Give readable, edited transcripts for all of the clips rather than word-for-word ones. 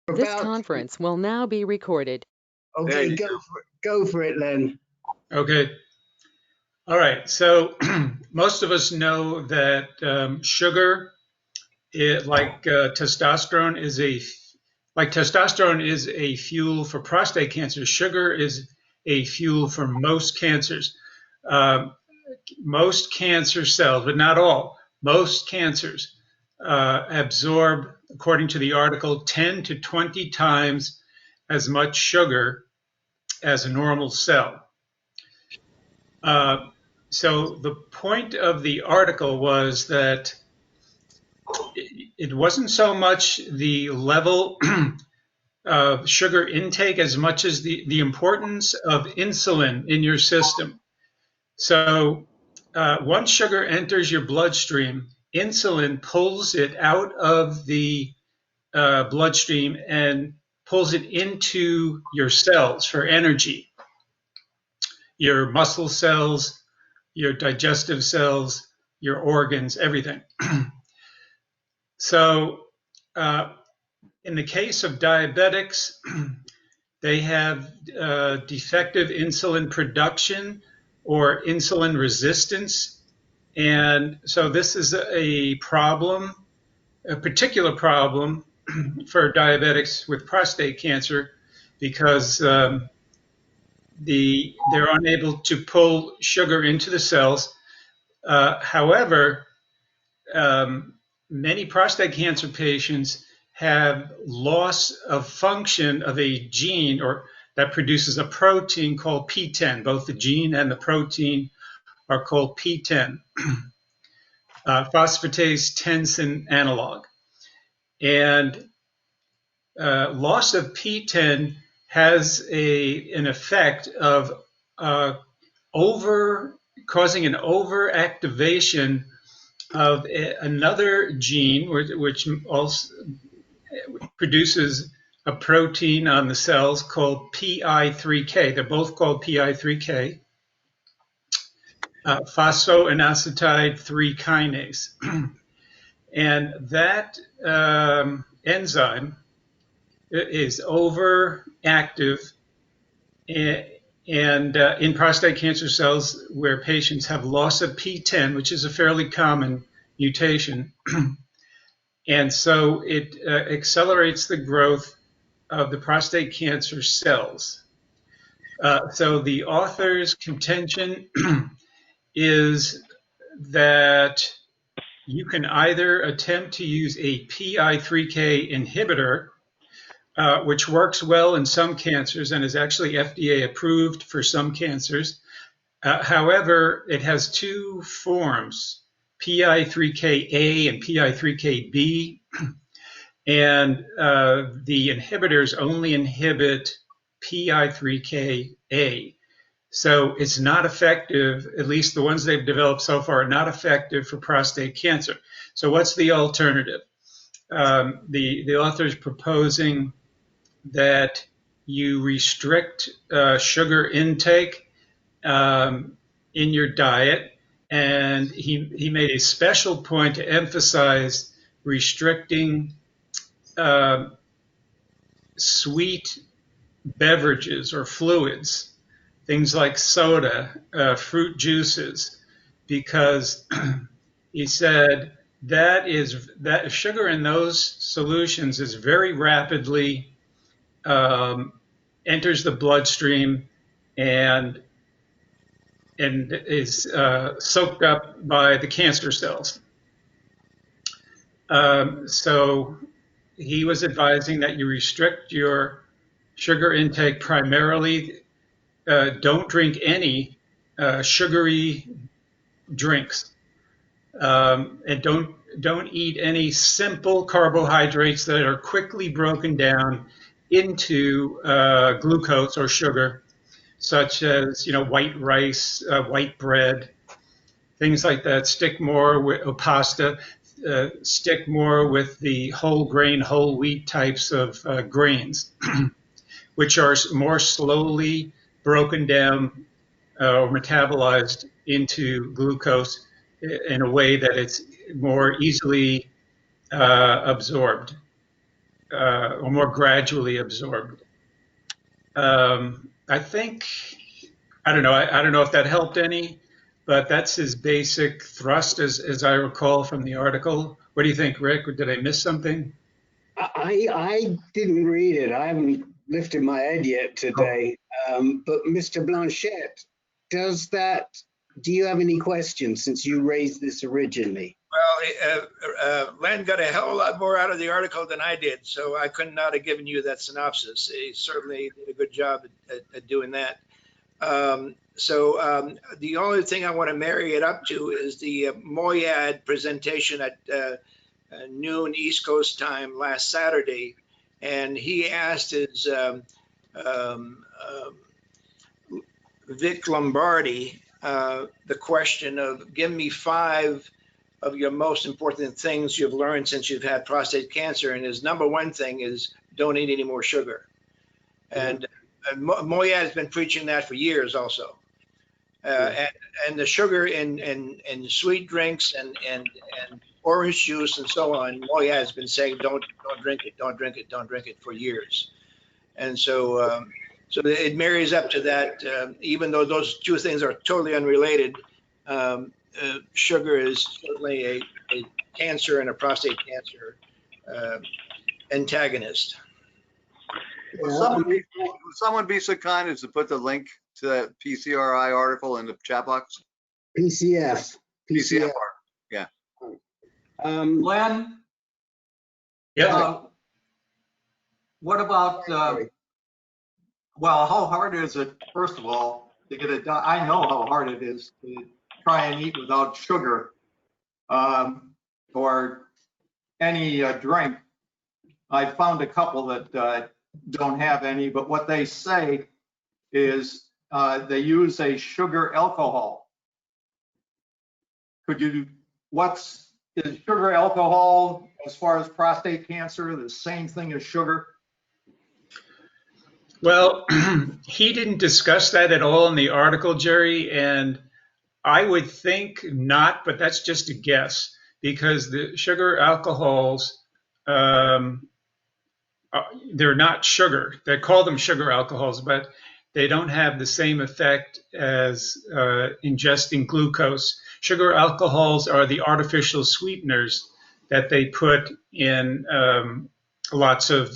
This conference will now be recorded. Okay, go for it, Len. Okay. All right. So most of us know that sugar, testosterone, is a fuel for prostate cancer. Sugar is a fuel for most cancers. Most cancer cells, but not all, most cancers absorb, according to the article, 10 to 20 times as much sugar as a normal cell. So the point of the article was that it wasn't so much the level of sugar intake as much as the importance of insulin in your system. So once sugar enters your bloodstream, insulin pulls it out of the bloodstream and pulls it into your cells for energy, your muscle cells, your digestive cells, your organs, everything. So in the case of diabetics, they have defective insulin production or insulin resistance. And so this is a problem, a particular problem for diabetics with prostate cancer, because they're unable to pull sugar into the cells. However, many prostate cancer patients have loss of function of a gene that produces a protein called PTEN. Both the gene and the protein are called PTEN, phosphatase tensin analog. And loss of PTEN has an effect of causing an overactivation of another gene, which also produces a protein on the cells called PI3K. They're both called PI3K, phosphoinositide 3 kinase. And that enzyme is overactive and in prostate cancer cells where patients have loss of PTEN, which is a fairly common mutation. And so it accelerates the growth of the prostate cancer cells. So the author's contention is that you can either attempt to use a PI3K inhibitor, which works well in some cancers and is actually FDA approved for some cancers. However, it has two forms, PI3K-A and PI3K-B, and the inhibitors only inhibit PI3K-A. So it's not effective, at least the ones they've developed so far are not effective for prostate cancer. So what's the alternative? The author is proposing that you restrict sugar intake in your diet, and he made a special point to emphasize restricting sweet beverages or fluids, things like soda, fruit juices, because he said that sugar in those solutions is very rapidly enters the bloodstream and is soaked up by the cancer cells. So he was advising that you restrict your sugar intake primarily. Don't drink any sugary drinks, and don't eat any simple carbohydrates that are quickly broken down into glucose or sugar, such as white rice, white bread, things like that. Stick more with pasta. Stick more with the whole grain, whole wheat types of grains, which are more slowly broken down or metabolized into glucose in a way that it's more easily absorbed. or more gradually absorbed. I think, I don't know. I don't know if that helped any, but that's his basic thrust, as I recall from the article. What do you think, Rick? Or did I miss something? I didn't read it. I haven't lifted my head yet today. But Mr. Blanchette, do you have any questions since you raised this originally? Well, Len got a hell of a lot more out of the article than I did, so I could not have given you that synopsis. He certainly did a good job at doing that. The only thing I want to marry it up to is the Moyad presentation at noon East Coast time last Saturday, and he asked his Vic Lombardi the question of, give me 5 of your most important things you've learned since you've had prostate cancer, and his number 1 thing is don't eat any more sugar. And Moyad has been preaching that for years also. And the sugar in sweet drinks and orange juice and so on, Moyad has been saying don't drink it, don't drink it, don't drink it for years. And so so it marries up to that, even though those 2 things are totally unrelated. Sugar is certainly a cancer and a prostate cancer antagonist. Will someone be so kind as to put the link to that PCRI article in the chat box? PCF. PCF, yeah. Len? Yeah. What about, well, how hard is it, first of all, to get it done? I know how hard it is to try and eat without sugar or any drink. I found a couple that don't have any, but what they say is they use a sugar alcohol. Is sugar alcohol, as far as prostate cancer, the same thing as sugar? Well, he didn't discuss that at all in the article, Jerry, and I would think not, but that's just a guess, because the sugar alcohols, they're not sugar. They call them sugar alcohols, but they don't have the same effect as ingesting glucose. Sugar alcohols are the artificial sweeteners that they put in lots of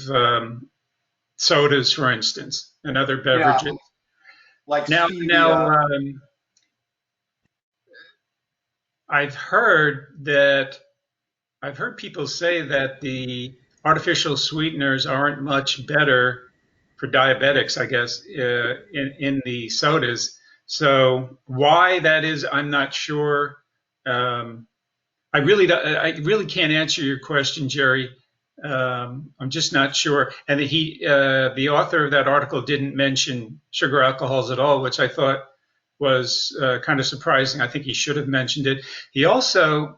sodas, for instance, and other beverages. Yeah, like now, I've heard people say that the artificial sweeteners aren't much better for diabetics, I guess, in the sodas. So why that is, I'm not sure. I really can't answer your question, Jerry. I'm just not sure. And the author of that article didn't mention sugar alcohols at all, which I thought was kind of surprising. I think he should have mentioned it. He also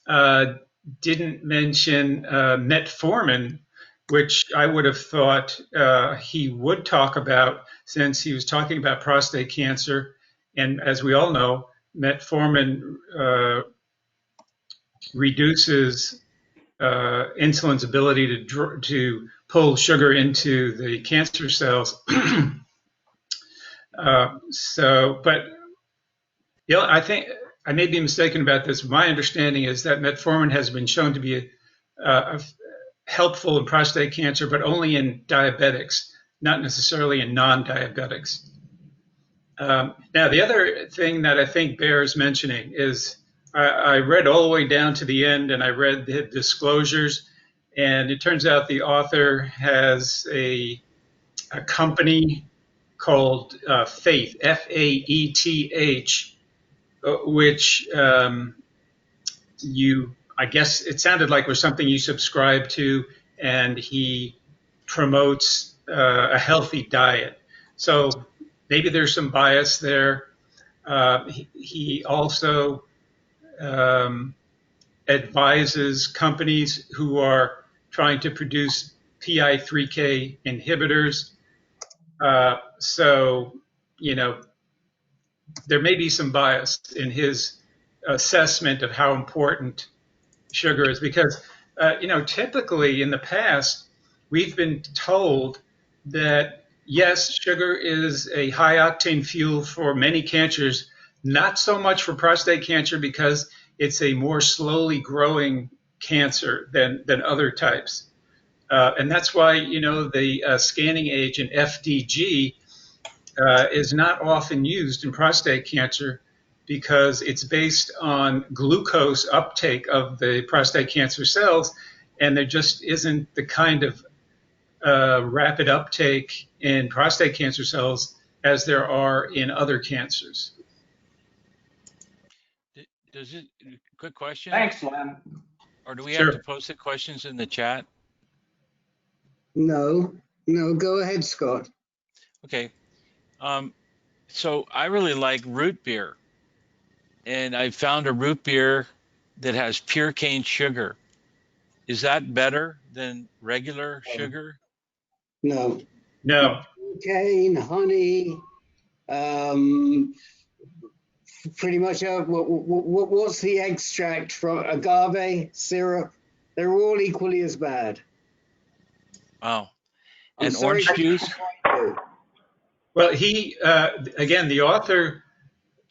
didn't mention metformin, which I would have thought he would talk about, since he was talking about prostate cancer. And as we all know, metformin reduces insulin's ability to pull sugar into the cancer cells. But I think I may be mistaken about this. My understanding is that metformin has been shown to be helpful in prostate cancer, but only in diabetics, not necessarily in non-diabetics. Now, the other thing that I think bears mentioning is I read all the way down to the end, and I read the disclosures, and it turns out the author has a company called Faith, F-A-E-T-H, which I guess it sounded like was something you subscribe to, and he promotes a healthy diet. So maybe there's some bias there. He also advises companies who are trying to produce PI3K inhibitors. So, there may be some bias in his assessment of how important sugar is, because, typically in the past, we've been told that yes, sugar is a high octane fuel for many cancers, not so much for prostate cancer because it's a more slowly growing cancer than other types. And that's why, you know, the scanning agent FDG is not often used in prostate cancer because it's based on glucose uptake of the prostate cancer cells, and there just isn't the kind of rapid uptake in prostate cancer cells as there are in other cancers. Does it, quick question? Thanks, Len. Or do we Sure. have to post the questions in the chat? No, go ahead, Scott. Okay. So I really like root beer. And I found a root beer that has pure cane sugar. Is that better than regular sugar? No. No. Cane, honey, pretty much what's the extract from agave syrup? They're all equally as bad. Wow. I'm And sorry orange to juice? disappoint you. Well, he, again, the author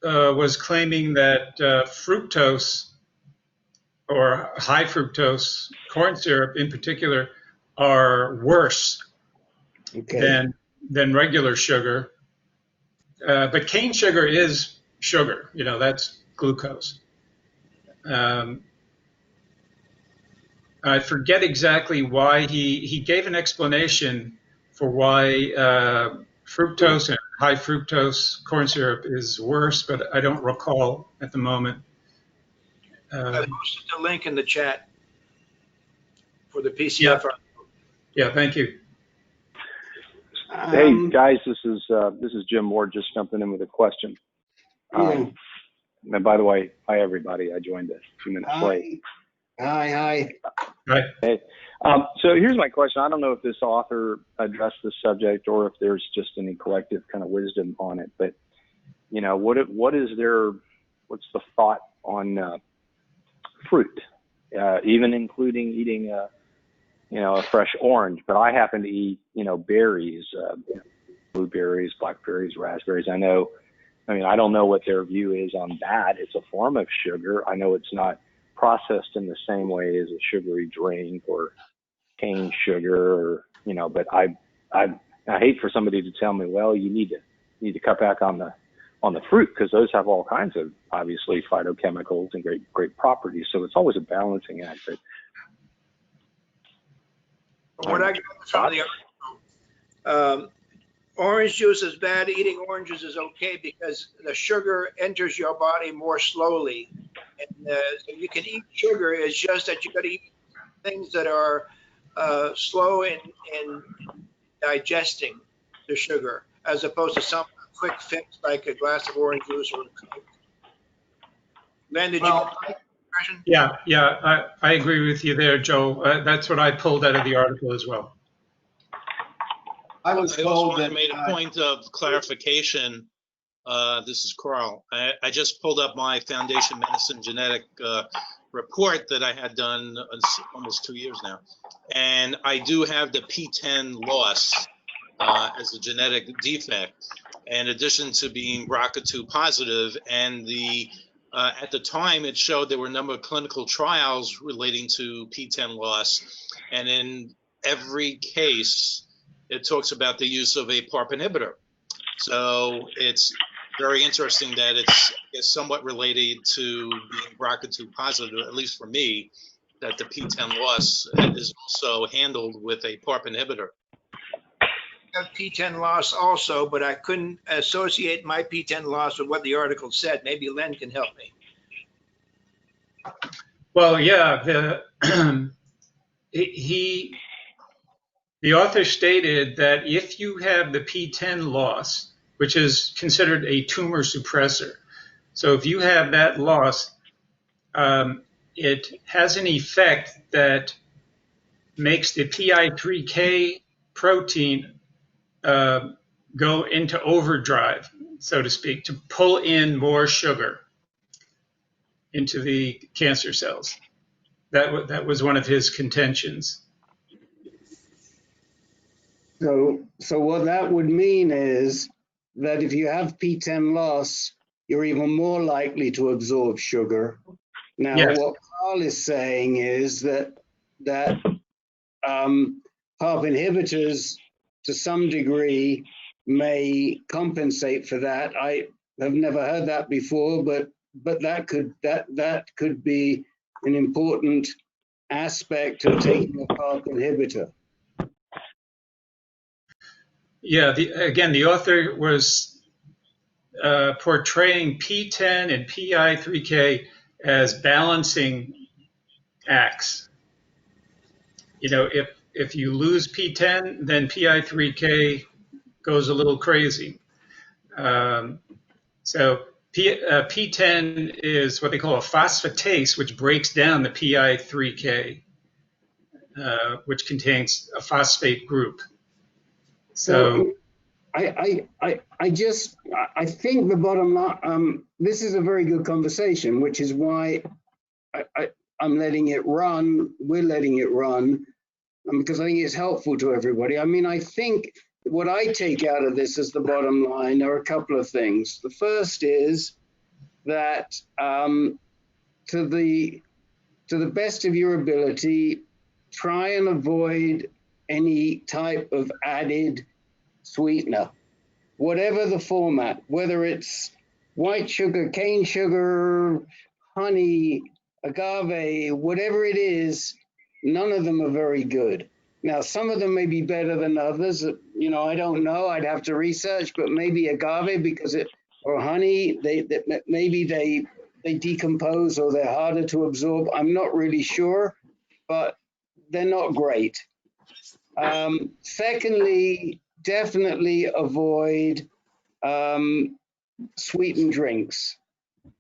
was claiming that fructose or high fructose corn syrup in particular are worse Okay. than regular sugar. But cane sugar is sugar, you know, that's glucose. I forget exactly why he gave an explanation for why fructose and high fructose corn syrup is worse, but I don't recall at the moment. I posted the link in the chat for the PCF. Yeah, thank you. Hey guys, this is Jim Moore just jumping in with a question. Yeah. And by the way, hi everybody. I joined a few minutes late. Hi. Hey, so here's my question. I don't know if this author addressed this subject or if there's just any collective kind of wisdom on it, but you know, what's the thought on fruit, even including eating a fresh orange? But I happen to eat, berries, blueberries, blackberries, raspberries. I don't know what their view is on that. It's a form of sugar. I know it's not processed in the same way as a sugary drink or cane sugar, but I hate for somebody to tell me, well, you need to cut back on the fruit because those have all kinds of obviously phytochemicals and great properties. So it's always a balancing act. But What I got from the article, orange juice is bad. Eating oranges is okay because the sugar enters your body more slowly. And so you can eat sugar. It's just that you got to eat things that are slow in digesting the sugar, as opposed to some quick fix like a glass of orange juice or a Coke. Len, did you get the impression? Yeah, I agree with you there, Joe. That's what I pulled out of the article as well. I was I also told want that to make a point of clarification. This is Carl. I just pulled up my Foundation Medicine genetic report that I had done almost 2 years now. And I do have the P10 loss as a genetic defect, in addition to being BRCA2 positive. And at the time, it showed there were a number of clinical trials relating to P10 loss. And in every case, it talks about the use of a PARP inhibitor. So it's very interesting that it's somewhat related to being BRCA2 positive, at least for me, that the P10 loss is also handled with a PARP inhibitor. I have P10 loss also, but I couldn't associate my P10 loss with what the article said. Maybe Len can help me. Well, yeah, the author stated that if you have the P10 loss, which is considered a tumor suppressor, so if you have that loss, it has an effect that makes the PI3K protein go into overdrive, so to speak, to pull in more sugar into the cancer cells. That was one of his contentions. So what that would mean is that if you have P10 loss, you're even more likely to absorb sugar. Now, Yes. what Carl is saying is that PARP inhibitors, to some degree, may compensate for that. I have never heard that before, but that could be an important aspect of taking a PARP inhibitor. Yeah, again, the author was portraying P10 and PI3K as balancing acts. You know, if you lose P10, then PI3K goes a little crazy. So P10 is what they call a phosphatase, which breaks down the PI3K, which contains a phosphate group. So I think the bottom line, this is a very good conversation, which is why I'm letting it run. We're letting it run because I think it's helpful to everybody. I mean, I think what I take out of this as the bottom line are a couple of things. The first is that to the best of your ability, try and avoid any type of added sweetener, whatever the format, whether it's white sugar, cane sugar, honey, agave, whatever it is, none of them are very good. Now, some of them may be better than others. You know, I don't know. I'd have to research, but maybe agave or honey, maybe they decompose or they're harder to absorb. I'm not really sure, but they're not great. Secondly, definitely avoid sweetened drinks.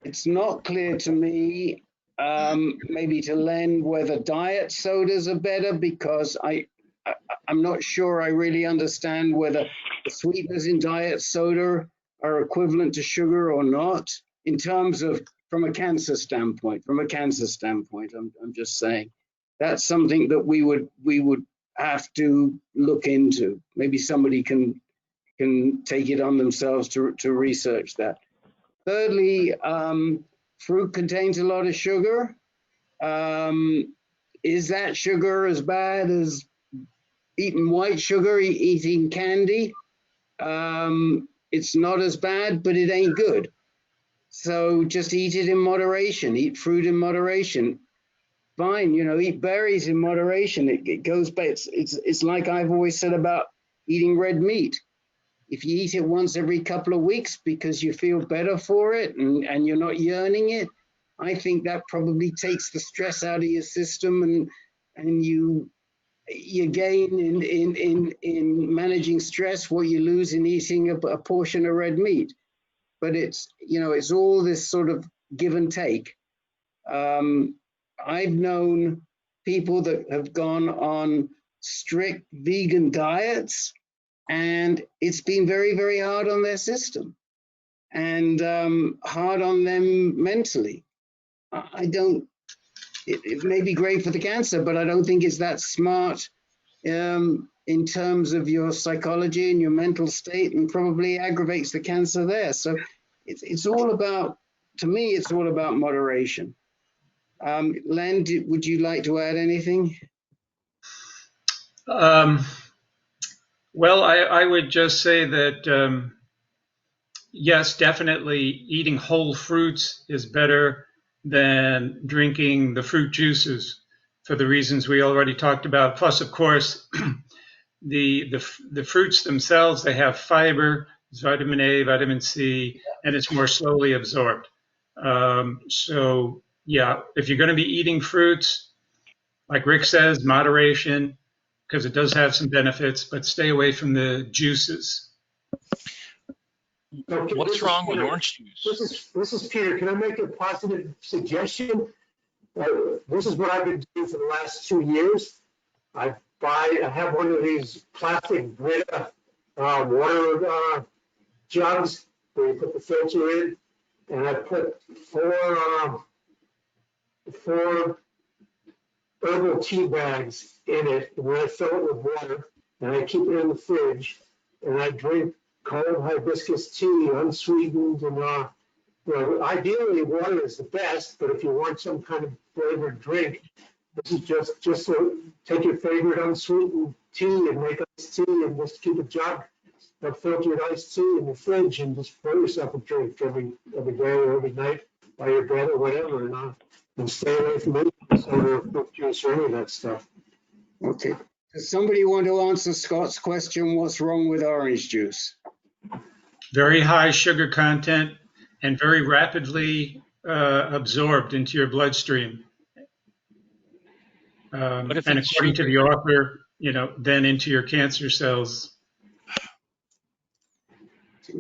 It's not clear to me, maybe to Len, whether diet sodas are better, because I'm not sure I really understand whether the sweeteners in diet soda are equivalent to sugar or not, in terms of from a cancer standpoint. I'm just saying that's something that we would have to look into. Maybe somebody can take it on themselves to research that. Thirdly, fruit contains a lot of sugar. Is that sugar as bad as eating white sugar, eating candy? It's not as bad, but it ain't good. So just eat it in moderation. Eat fruit in moderation. Fine, you know, eat berries in moderation. It goes back. It's like I've always said about eating red meat. If you eat it once every couple of weeks because you feel better for it and you're not yearning it, I think that probably takes the stress out of your system and you gain in managing stress what you lose in eating a portion of red meat. But it's, you know, it's all this sort of give and take. I've known people that have gone on strict vegan diets, and it's been very, very hard on their system and hard on them mentally. It may be great for the cancer, but I don't think it's that smart in terms of your psychology and your mental state, and probably aggravates the cancer there. So it's all about, to me, it's all about moderation. Len, would you like to add anything? Well, I would just say that, yes, definitely eating whole fruits is better than drinking the fruit juices for the reasons we already talked about. Plus, of course, the fruits themselves, they have fiber, vitamin A, vitamin C, and it's more slowly absorbed. So, yeah, if you're going to be eating fruits, like Rick says, moderation, because it does have some benefits, but stay away from the juices. Okay, What's wrong with orange juice? This is Peter. Can I make a positive suggestion? This is what I've been doing for the last 2 years. I have one of these plastic Brita water jugs where you put the filter in, and I put four herbal tea bags in it, where I fill it with water. and I keep it in the fridge, and I drink cold hibiscus tea, unsweetened, and well, ideally water is the best, but if you want some kind of flavored drink, this is just take your favorite unsweetened tea and make iced tea and just keep a jug of filtered iced tea in the fridge and just pour yourself a drink every day or every night by your bed or whatever, and stay away from any soda or fruit juice or any of that stuff. Okay. Does somebody want to answer Scott's question? What's wrong with orange juice? Very high sugar content and very rapidly absorbed into your bloodstream. And according to the author, then into your cancer cells.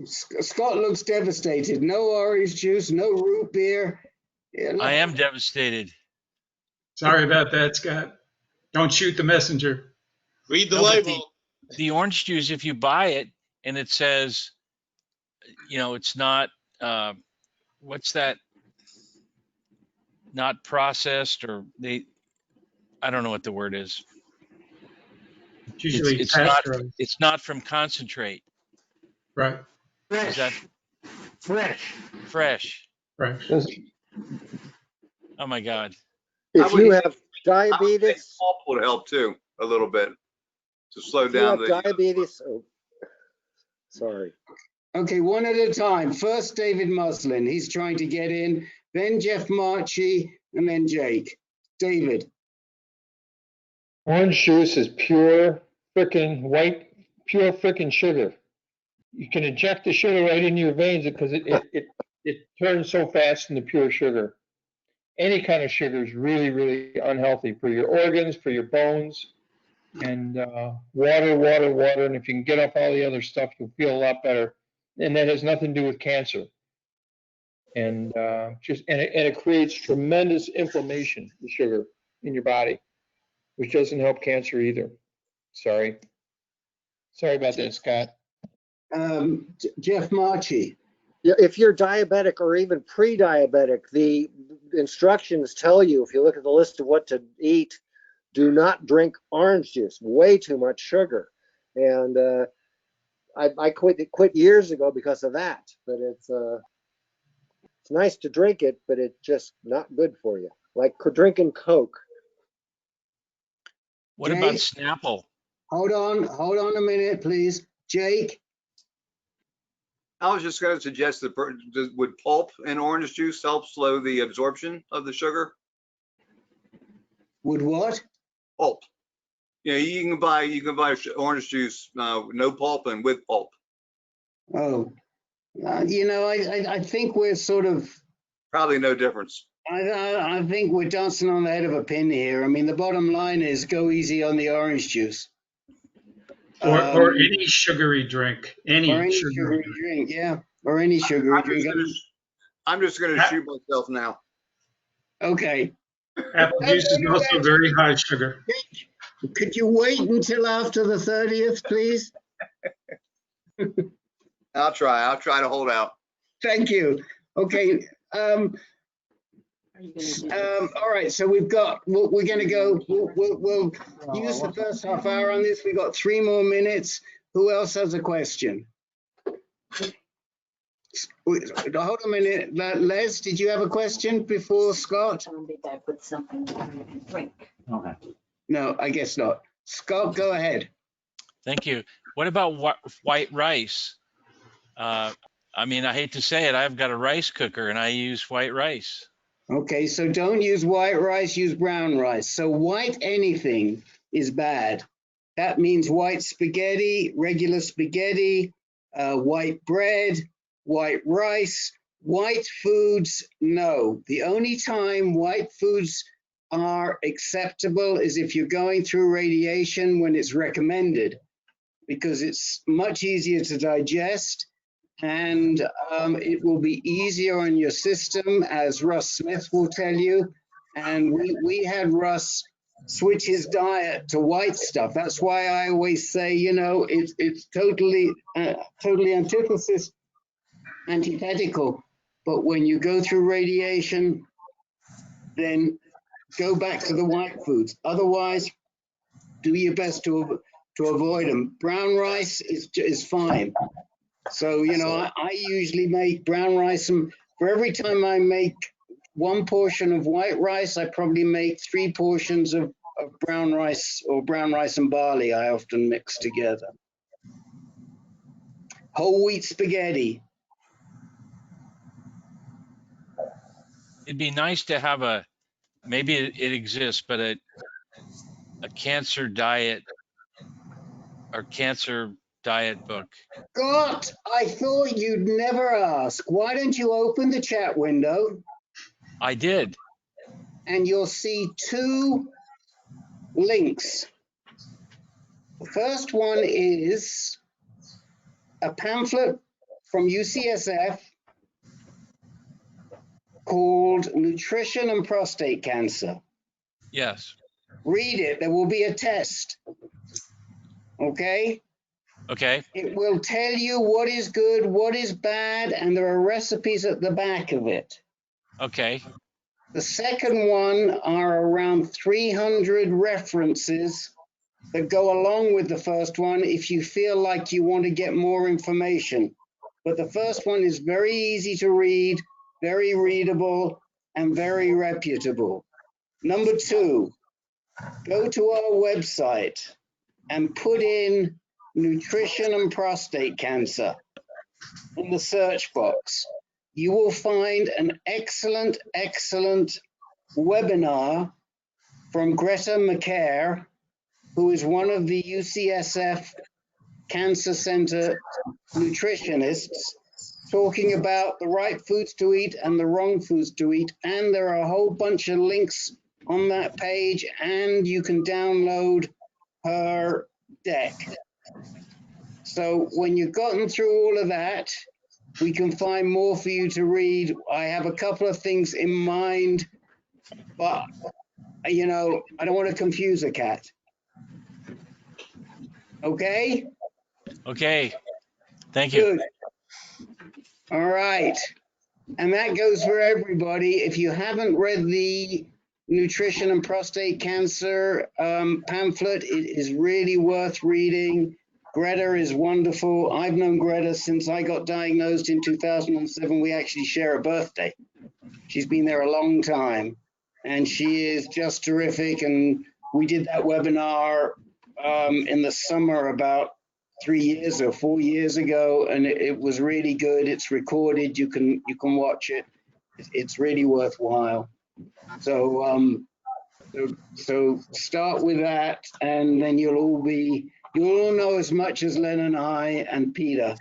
Scott looks devastated. No orange juice, no root beer. I am devastated. Sorry about that, Scott. Don't shoot the messenger. Read the label. The orange juice, if you buy it and it says, it's not, what's that? Not processed, or I don't know what the word is. Usually it's not from concentrate. Right. Fresh. Is that fresh? Right. Oh my God. If you have diabetes, pulp would help too a little bit to slow if down you the have diabetes. Oh, sorry. Okay, one at a time. First, David Muslin. He's trying to get in. Then Jeff Marchi, and then Jake. David. Orange juice is pure frickin' sugar. You can inject the sugar right into your veins because it turns so fast into pure sugar. Any kind of sugar is really, really unhealthy for your organs, for your bones, and water. And if you can get off all the other stuff, you'll feel a lot better. And that has nothing to do with cancer. And it creates tremendous inflammation, the sugar in your body, which doesn't help cancer either. Sorry about that, Scott. Jeff Marchi. Yeah, if you're diabetic or even pre-diabetic, the instructions tell you, if you look at the list of what to eat, do not drink orange juice, way too much sugar. And I quit years ago because of that, but it's nice to drink it, but it's just not good for you. Like drinking Coke. What about Snapple? Hold on a minute, please. Jake? I was just going to suggest that would pulp in orange juice help slow the absorption of the sugar? Would what? Pulp. Yeah, you can buy orange juice no pulp and with pulp. Oh, I think we're sort of probably no difference. I think we're dancing on the head of a pin here. I mean, the bottom line is go easy on the orange juice. Or any sugary drink. Any sugary drink, yeah. Or any sugary drink. I'm just going to shoot myself now. Okay. Apple juice is also very high sugar. Could you wait until after the 30th, please? I'll try to hold out. Thank you. Okay. All right, so we're going to go, we'll use the first half hour on this. We've got 3 more minutes. Who else has a question? Hold a minute. Les, did you have a question before Scott? I put something in a drink. Okay. No, I guess not. Scott, go ahead. Thank you. What about white rice? I mean, I hate to say it, I've got a rice cooker and I use white rice. Okay, so don't use white rice, use brown rice. So white anything is bad. That means white spaghetti, regular spaghetti, white bread, white rice, white foods, no. The only time white foods are acceptable is if you're going through radiation when it's recommended, because it's much easier to digest. And it will be easier on your system, as Russ Smith will tell you. And we had Russ switch his diet to white stuff. That's why I always say, it's totally antithetical. But when you go through radiation, then go back to the white foods. Otherwise, do your best to to avoid them. Brown rice is fine. So, you know, I usually make brown rice, and for every time I make 1 portion of white rice, I probably make 3 portions of brown rice, or brown rice and barley I often mix together. Whole wheat spaghetti. It'd be nice to have maybe it exists, but a cancer diet or cancer diet book. God, I thought you'd never ask. Why don't you open the chat window? I did. And you'll see 2 links. The first one is a pamphlet from UCSF called Nutrition and Prostate Cancer. Yes. Read it. There will be a test. Okay? Okay. It will tell you what is good, what is bad, and there are recipes at the back of it. Okay. The second one are around 300 references that go along with the first one if you feel like you want to get more information. But the first one is very easy to read, very readable, and very reputable. Number 2, go to our website and put in nutrition and prostate cancer in the search box. You will find an excellent, excellent webinar from Greta McCare, who is one of the UCSF Cancer Center nutritionists, talking about the right foods to eat and the wrong foods to eat. And there are a whole bunch of links on that page, and you can download her deck. So when you've gotten through all of that, we can find more for you to read. I have a couple of things in mind, but, you know, I don't want to confuse a cat. Okay? Okay. Thank you. Good. All right. And that goes for everybody. If you haven't read the Nutrition and Prostate Cancer pamphlet, it is really worth reading. Greta is wonderful. I've known Greta since I got diagnosed in 2007. We actually share a birthday. She's been there a long time, and she is just terrific. And we did that webinar in the summer about 3 years or 4 years ago, and it was really good. It's recorded. You can watch it. It's really worthwhile. So so start with that, and then you'll all know as much as Len and I and Peter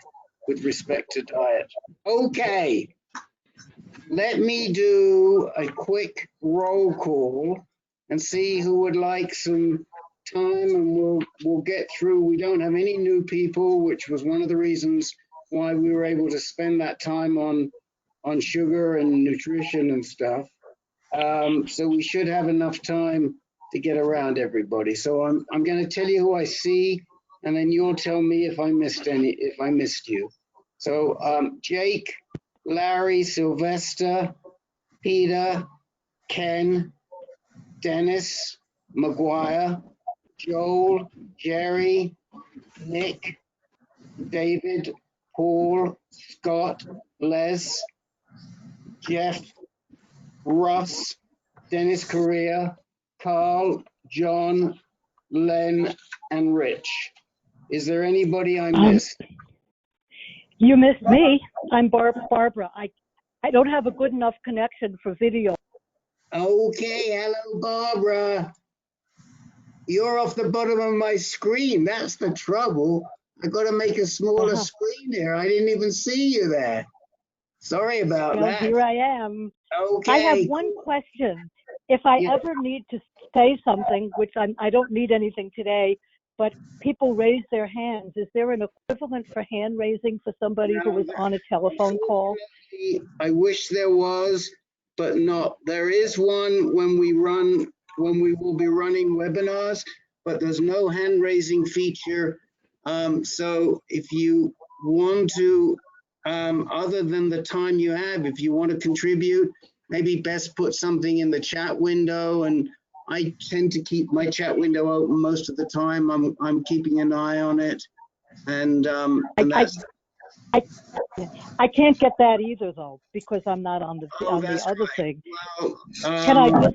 with respect to diet. Okay, let me do a quick roll call and see who would like some time, and we'll get through. We don't have any new people, which was one of the reasons why we were able to spend that time on sugar and nutrition and stuff. So we should have enough time to get around everybody. So I'm going to tell you who I see, and then you'll tell me if I missed you. So Jake, Larry, Sylvester, Peter, Ken, Dennis, McGuire, Joel, Jerry, Nick, David, Paul, Scott, Les, Jeff, Russ, Dennis Correa, Carl, John, Len, and Rich. Is there anybody I missed? You missed me. I'm Barbara. I don't have a good enough connection for video. Okay, hello, Barbara. You're off the bottom of my screen. That's the trouble. I got to make a smaller screen here. I didn't even see you there. Sorry about that. Here I am. Okay. I have one question. If I ever need to say something, which I don't need anything today, but people raise their hands, is there an equivalent for hand raising for somebody who was on a telephone call? I wish there was, but not. There is one when we will be running webinars, but there's no hand raising feature. So if you want to, other than the time you have, if you want to contribute, maybe best put something in the chat window, and I tend to keep my chat window open most of the time. I'm keeping an eye on it, and that's. I can't get that either though, because I'm not on the other thing. Well,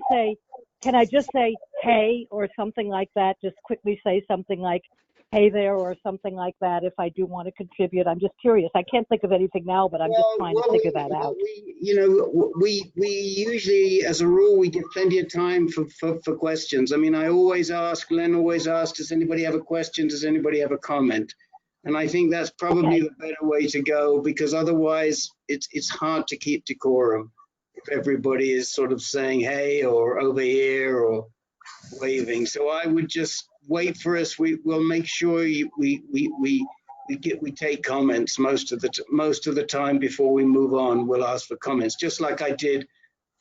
Can I just say hey or something like that? Just quickly say something like hey there or something like that if I do want to contribute. I'm just curious. I can't think of anything now, but I'm just trying to figure that out. We usually, as a rule, we give plenty of time for questions. I mean, I always ask, Len always asks, does anybody have a question? Does anybody have a comment? And I think that's probably the better way to go, because otherwise it's hard to keep decorum if everybody is sort of saying hey or over here or waving. So I would just wait for us. We'll make sure we take comments most of the time before we move on. We'll ask for comments, just like I did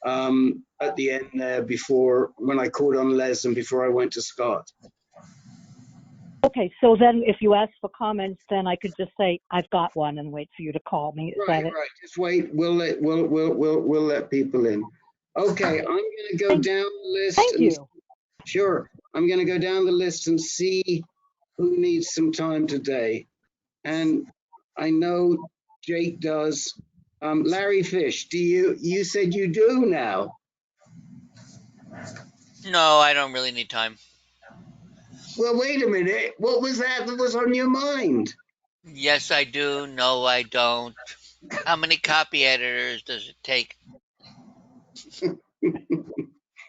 at the end there before, when I called on Les and before I went to Scott. Okay, so then if you ask for comments, then I could just say I've got one and wait for you to call me. Is that it? Right. Just wait. We'll let people in. Okay, I'm going to go down the list. Thank you. Sure. I'm going to go down the list and see who needs some time today. And I know Jake does. Larry Fish, you said you do now? No, I don't really need time. Well, wait a minute. What was that was on your mind? Yes, I do. No, I don't. How many copy editors does it take?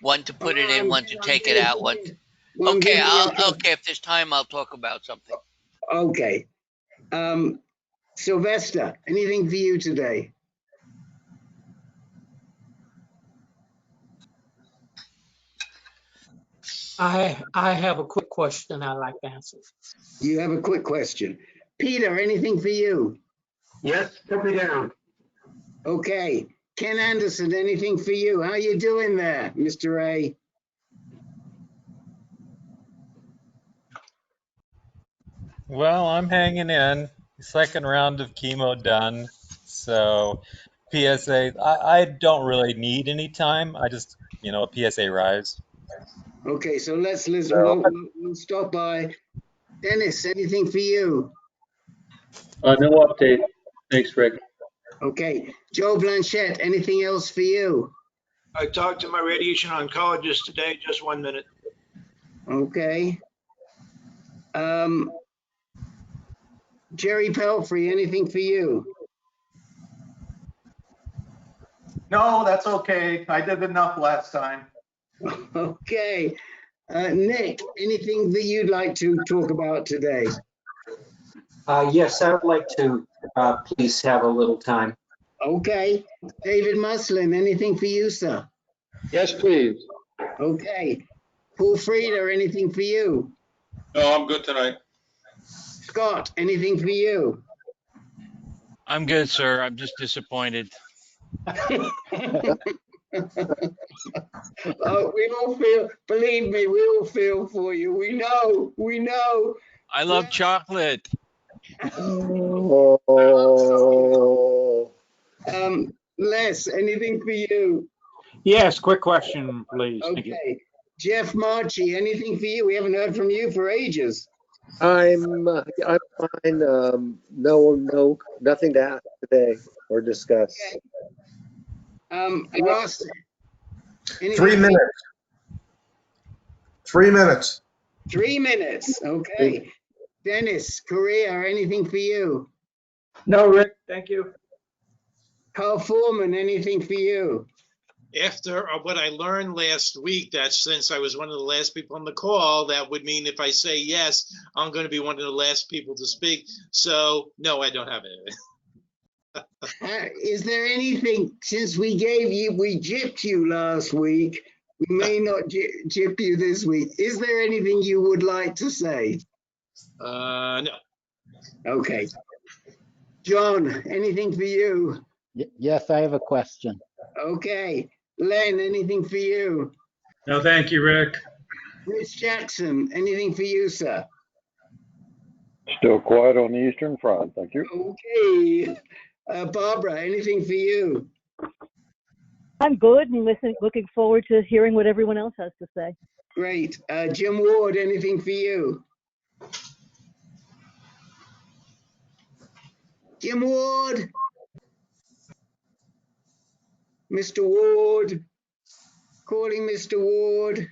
One to put it in, one to take it out. Okay, okay. If there's time, I'll talk about something. Okay. Sylvester, anything for you today? I have a quick question I'd like to answer. You have a quick question. Peter, anything for you? Yes, put me down. Okay. Ken Anderson, anything for you? How you doing there, Mr. A? Well, I'm hanging in. Second round of chemo done. So PSA, I don't really need any time. I just, a PSA rise. Okay, so let's listen. We'll stop by. Dennis, anything for you? No update. Thanks, Rick. Okay. Joe Blanchette, anything else for you? I talked to my radiation oncologist today, just 1 minute. Okay. Jerry Pelfrey, anything for you? No, that's okay. I did enough last time. Okay. Nick, anything that you'd like to talk about today? Yes, I would like to please have a little time. Okay. David Muslin, anything for you, sir? Yes, please. Okay. Paul Frieda, anything for you? No, I'm good tonight. Scott, anything for you? I'm good, sir. I'm just disappointed. We all feel, believe me, we all feel for you. We know. I love chocolate. Les, anything for you? Yes, quick question, please. Okay. Jeff Marchi, anything for you? We haven't heard from you for ages. I'm fine. Nothing to ask today or discuss. Okay. Ross. 3 minutes. 3 minutes. 3 minutes. Okay. Dennis, Korea, anything for you? No, Rick, thank you. Carl Foreman, anything for you? After what I learned last week, that since I was one of the last people on the call, that would mean if I say yes, I'm going to be one of the last people to speak. So, no, I don't have it. Is there anything, since we gypped you last week, we may not gyp you this week. Is there anything you would like to say? No. Okay. John, anything for you? Yes, I have a question. Okay. Len, anything for you? No, thank you, Rick. Rich Jackson, anything for you, sir? Still quiet on the Eastern Front, thank you. Okay. Barbara, anything for you? I'm good and looking forward to hearing what everyone else has to say. Great. Jim Ward, anything for you? Jim Ward? Mr. Ward? Calling Mr. Ward?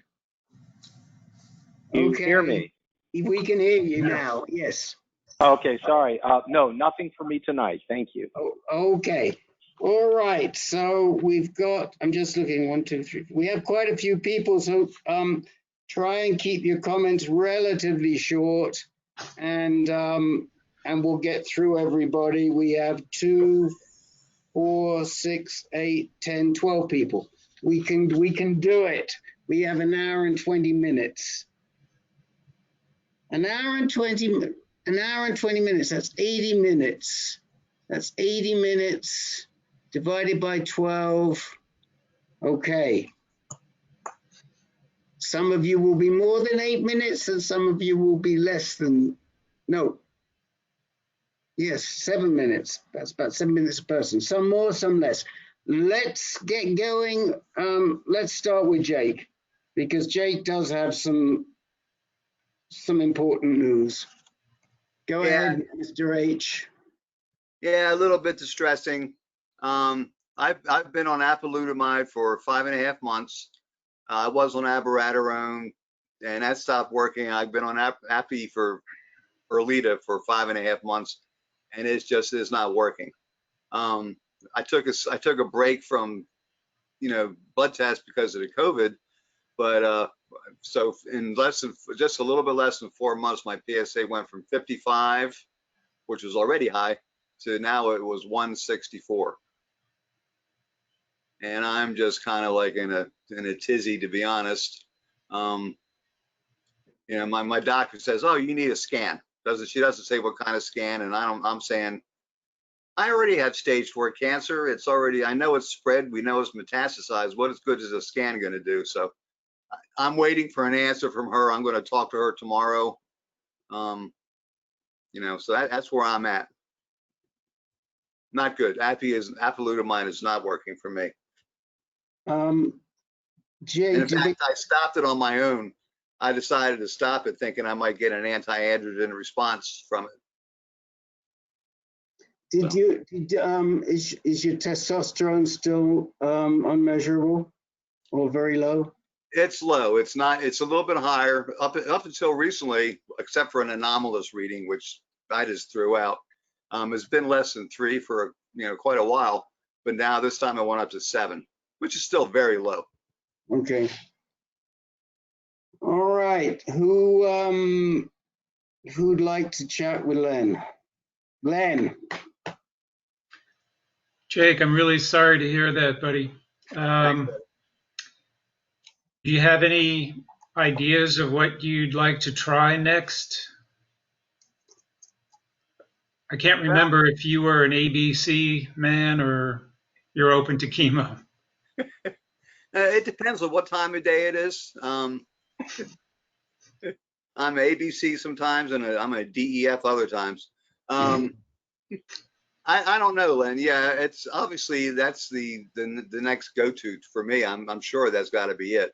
You Okay. hear me? We can hear you now, yes. Okay, sorry. No, nothing for me tonight. Thank you. Oh, okay. All right. So we've got, I'm just looking, 1, 2, 3. We have quite a few people, so try and keep your comments relatively short, and we'll get through everybody. We have 2, 4, 6, 8, 10, 12 people. We can do it. We have an hour and 20 minutes. An hour and 20 minutes, that's 80 minutes. That's 80 minutes divided by 12. Okay. Some of you will be more than 8 minutes and some of you will be less than, no. Yes, 7 minutes. That's about 7 minutes a person. Some more, some less. Let's get going. Let's start with Jake, because Jake does have some important news. Go ahead, Mr. H. Yeah, a little bit distressing. I've been on apalutamide for 5.5 months. I was on abiraterone, and that stopped working. I've been on Api for Erlita for 5.5 months, and it just is not working. I took a break from, blood tests because of the COVID, but so in just a little bit less than 4 months, my PSA went from 55, which was already high, to now it was 164. And I'm just kind of like in a tizzy, to be honest. My doctor says, "Oh, you need a scan." She doesn't say what kind of scan, and I'm saying, I already have stage 4 cancer. It's already, I know it's spread. We know it's metastasized. What good is a scan going to do? So I'm waiting for an answer from her. I'm going to talk to her tomorrow. So that's where I'm at. Not good. Apalutamide is not working for me. Jay, and in fact, I stopped it on my own. I decided to stop it thinking I might get an anti-androgen response from it. Is your testosterone still unmeasurable or very low? It's low. It's not. It's a little bit higher up until recently, except for an anomalous reading, which I just threw out. It's been less than 3 for quite a while, but now this time I went up to 7, which is still very low. Okay. All right. Who'd like to chat with Len? Len. Jake, I'm really sorry to hear that, buddy. Do you have any ideas of what you'd like to try next? I can't remember if you were an ABC man or you're open to chemo. It depends on what time of day it is. I'm ABC sometimes, and I'm a DEF other times. I don't know, Len. Yeah, it's obviously that's the next go-to for me. I'm sure that's got to be it.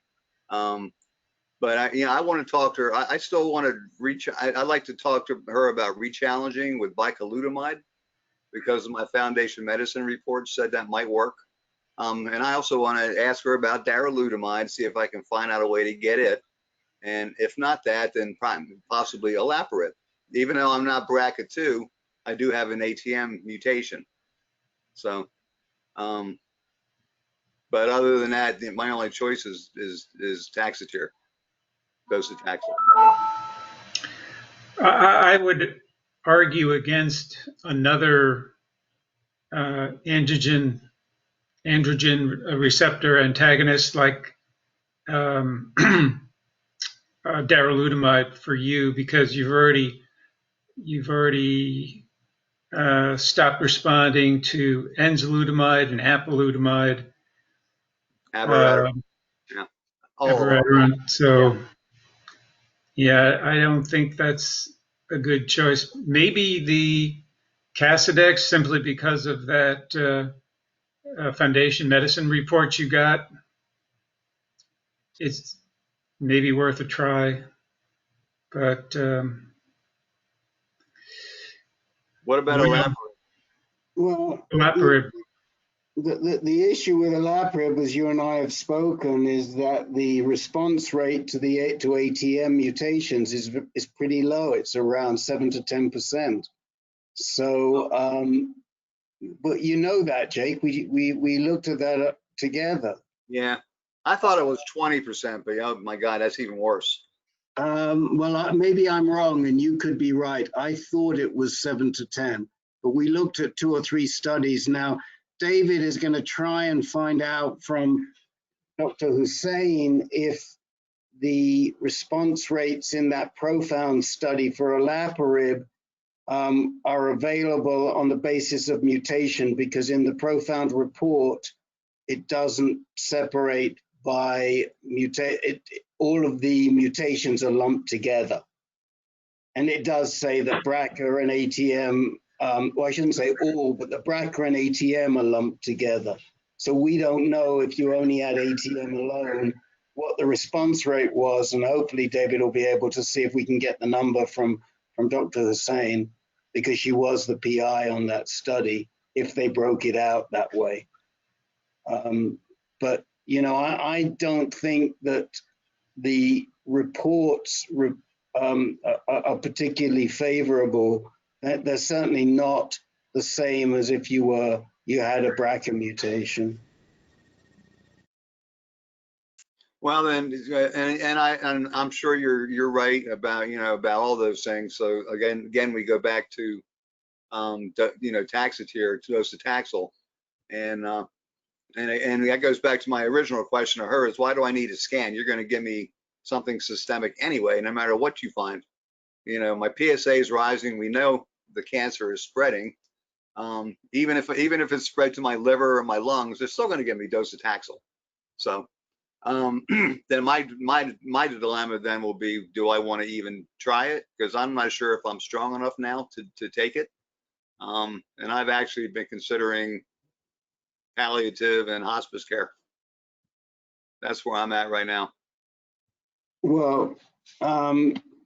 But I want to talk to her. I still want to I'd like to talk to her about rechallenging with bicalutamide, because my Foundation Medicine report said that might work. And I also want to ask her about darolutamide, see if I can find out a way to get it. And if not that, then possibly olaparib. Even though I'm not BRCA2, I do have an ATM mutation. So, but other than that, my only choice is Taxotere, docetaxel. I would argue against another androgen receptor antagonist like darolutamide for you, because you've already stopped responding to enzalutamide and apalutamide. Abiraterone. Abiraterone. So, yeah, I don't think that's a good choice. Maybe the Casodex, simply because of that Foundation Medicine report you got. It's maybe worth a try, but what about olaparib? Well, olaparib. the issue with olaparib, as you and I have spoken, is that the response rate to ATM mutations is pretty low. It's around 7 to 10%. So, but you know that, Jake. We looked at that together. Yeah, I thought it was 20%, but oh my God, that's even worse. Well, maybe I'm wrong, and you could be right. I thought it was 7 to 10, but we looked at 2 or 3 studies. Now, David is going to try and find out from Dr. Hussein if the response rates in that profound study for olaparib are available on the basis of mutation, because in the profound report, it doesn't separate by all of the mutations are lumped together. And it does say that BRCA and ATM, well, I shouldn't say all, but the BRCA and ATM are lumped together. So we don't know if you only had ATM alone, what the response rate was. And hopefully David will be able to see if we can get the number from Dr. Hussein, because she was the PI on that study, if they broke it out that way. But, you know, I don't think that the reports are particularly favorable. They're certainly not the same as if you had a BRCA mutation. Well, then, and I'm sure you're right about about all those things. So again, we go back to Taxotere, docetaxel, and that goes back to my original question to her: is why do I need a scan? You're going to give me something systemic anyway, no matter what you find. My PSA is rising. We know the cancer is spreading. Even if it's spread to my liver or my lungs, they're still going to give me docetaxel. So then my dilemma then will be, do I want to even try it? Because I'm not sure if I'm strong enough now to take it. And I've actually been considering palliative and hospice care. That's where I'm at right now. Well,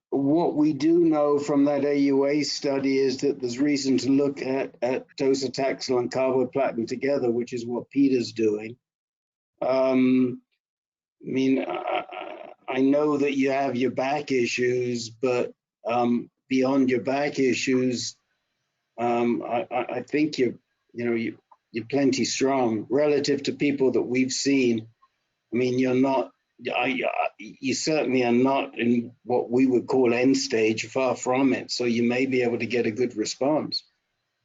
what we do know from that AUA study is that there's reason to look at docetaxel and carboplatin together, which is what Peter's doing. I mean, I know that you have your back issues, but beyond your back issues, I think you're plenty strong relative to people that we've seen. I mean, you certainly are not in what we would call end stage, far from it. So you may be able to get a good response.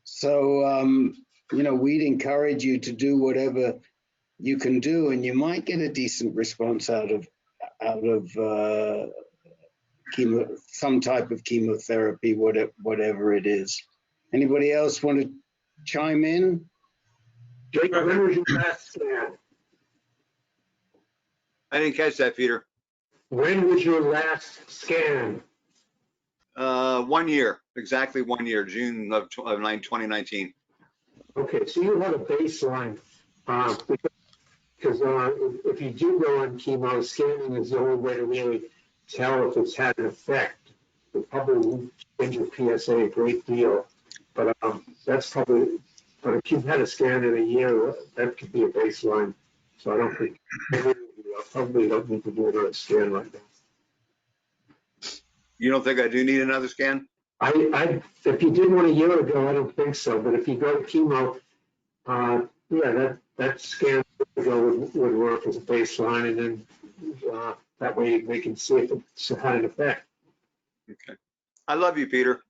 So, we'd encourage you to do whatever you can do, and you might get a decent response out of chemo, some type of chemotherapy, whatever it is. Anybody else want to chime in? Jake, when was your last scan? I didn't catch that, Peter. When was your last scan? 1 year, exactly 1 year, June of 2019. Okay, so you have a baseline. Because if you do go on chemo, scanning is the only way to really tell if it's had an effect. It probably won't change your PSA a great deal, but that's probably. But if you've had a scan in a year, that could be a baseline. So I don't think I probably don't need to do another scan right now. You don't think I do need another scan? If you did one a year ago, I don't think so. But if you go to chemo, yeah, that scan would work as a baseline, and then that way they can see if it's had an effect. Okay. I love you, Peter.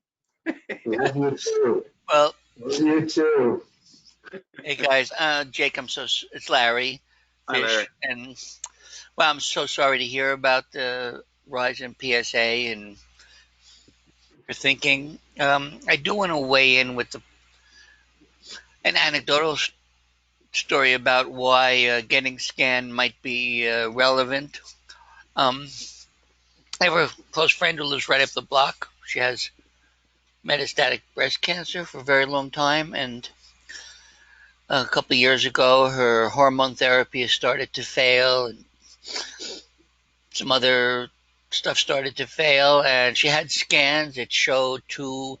Love you too. Well, love you too. Hey guys, Jake, it's Larry. Hi, Larry. And well, I'm so sorry to hear about the rise in PSA and your thinking. I do want to weigh in with an anecdotal story about why getting scanned might be relevant. I have a close friend who lives right up the block. She has metastatic breast cancer for a very long time, and a couple of years ago, her hormone therapy has started to fail, and some other stuff started to fail, and she had scans that showed 2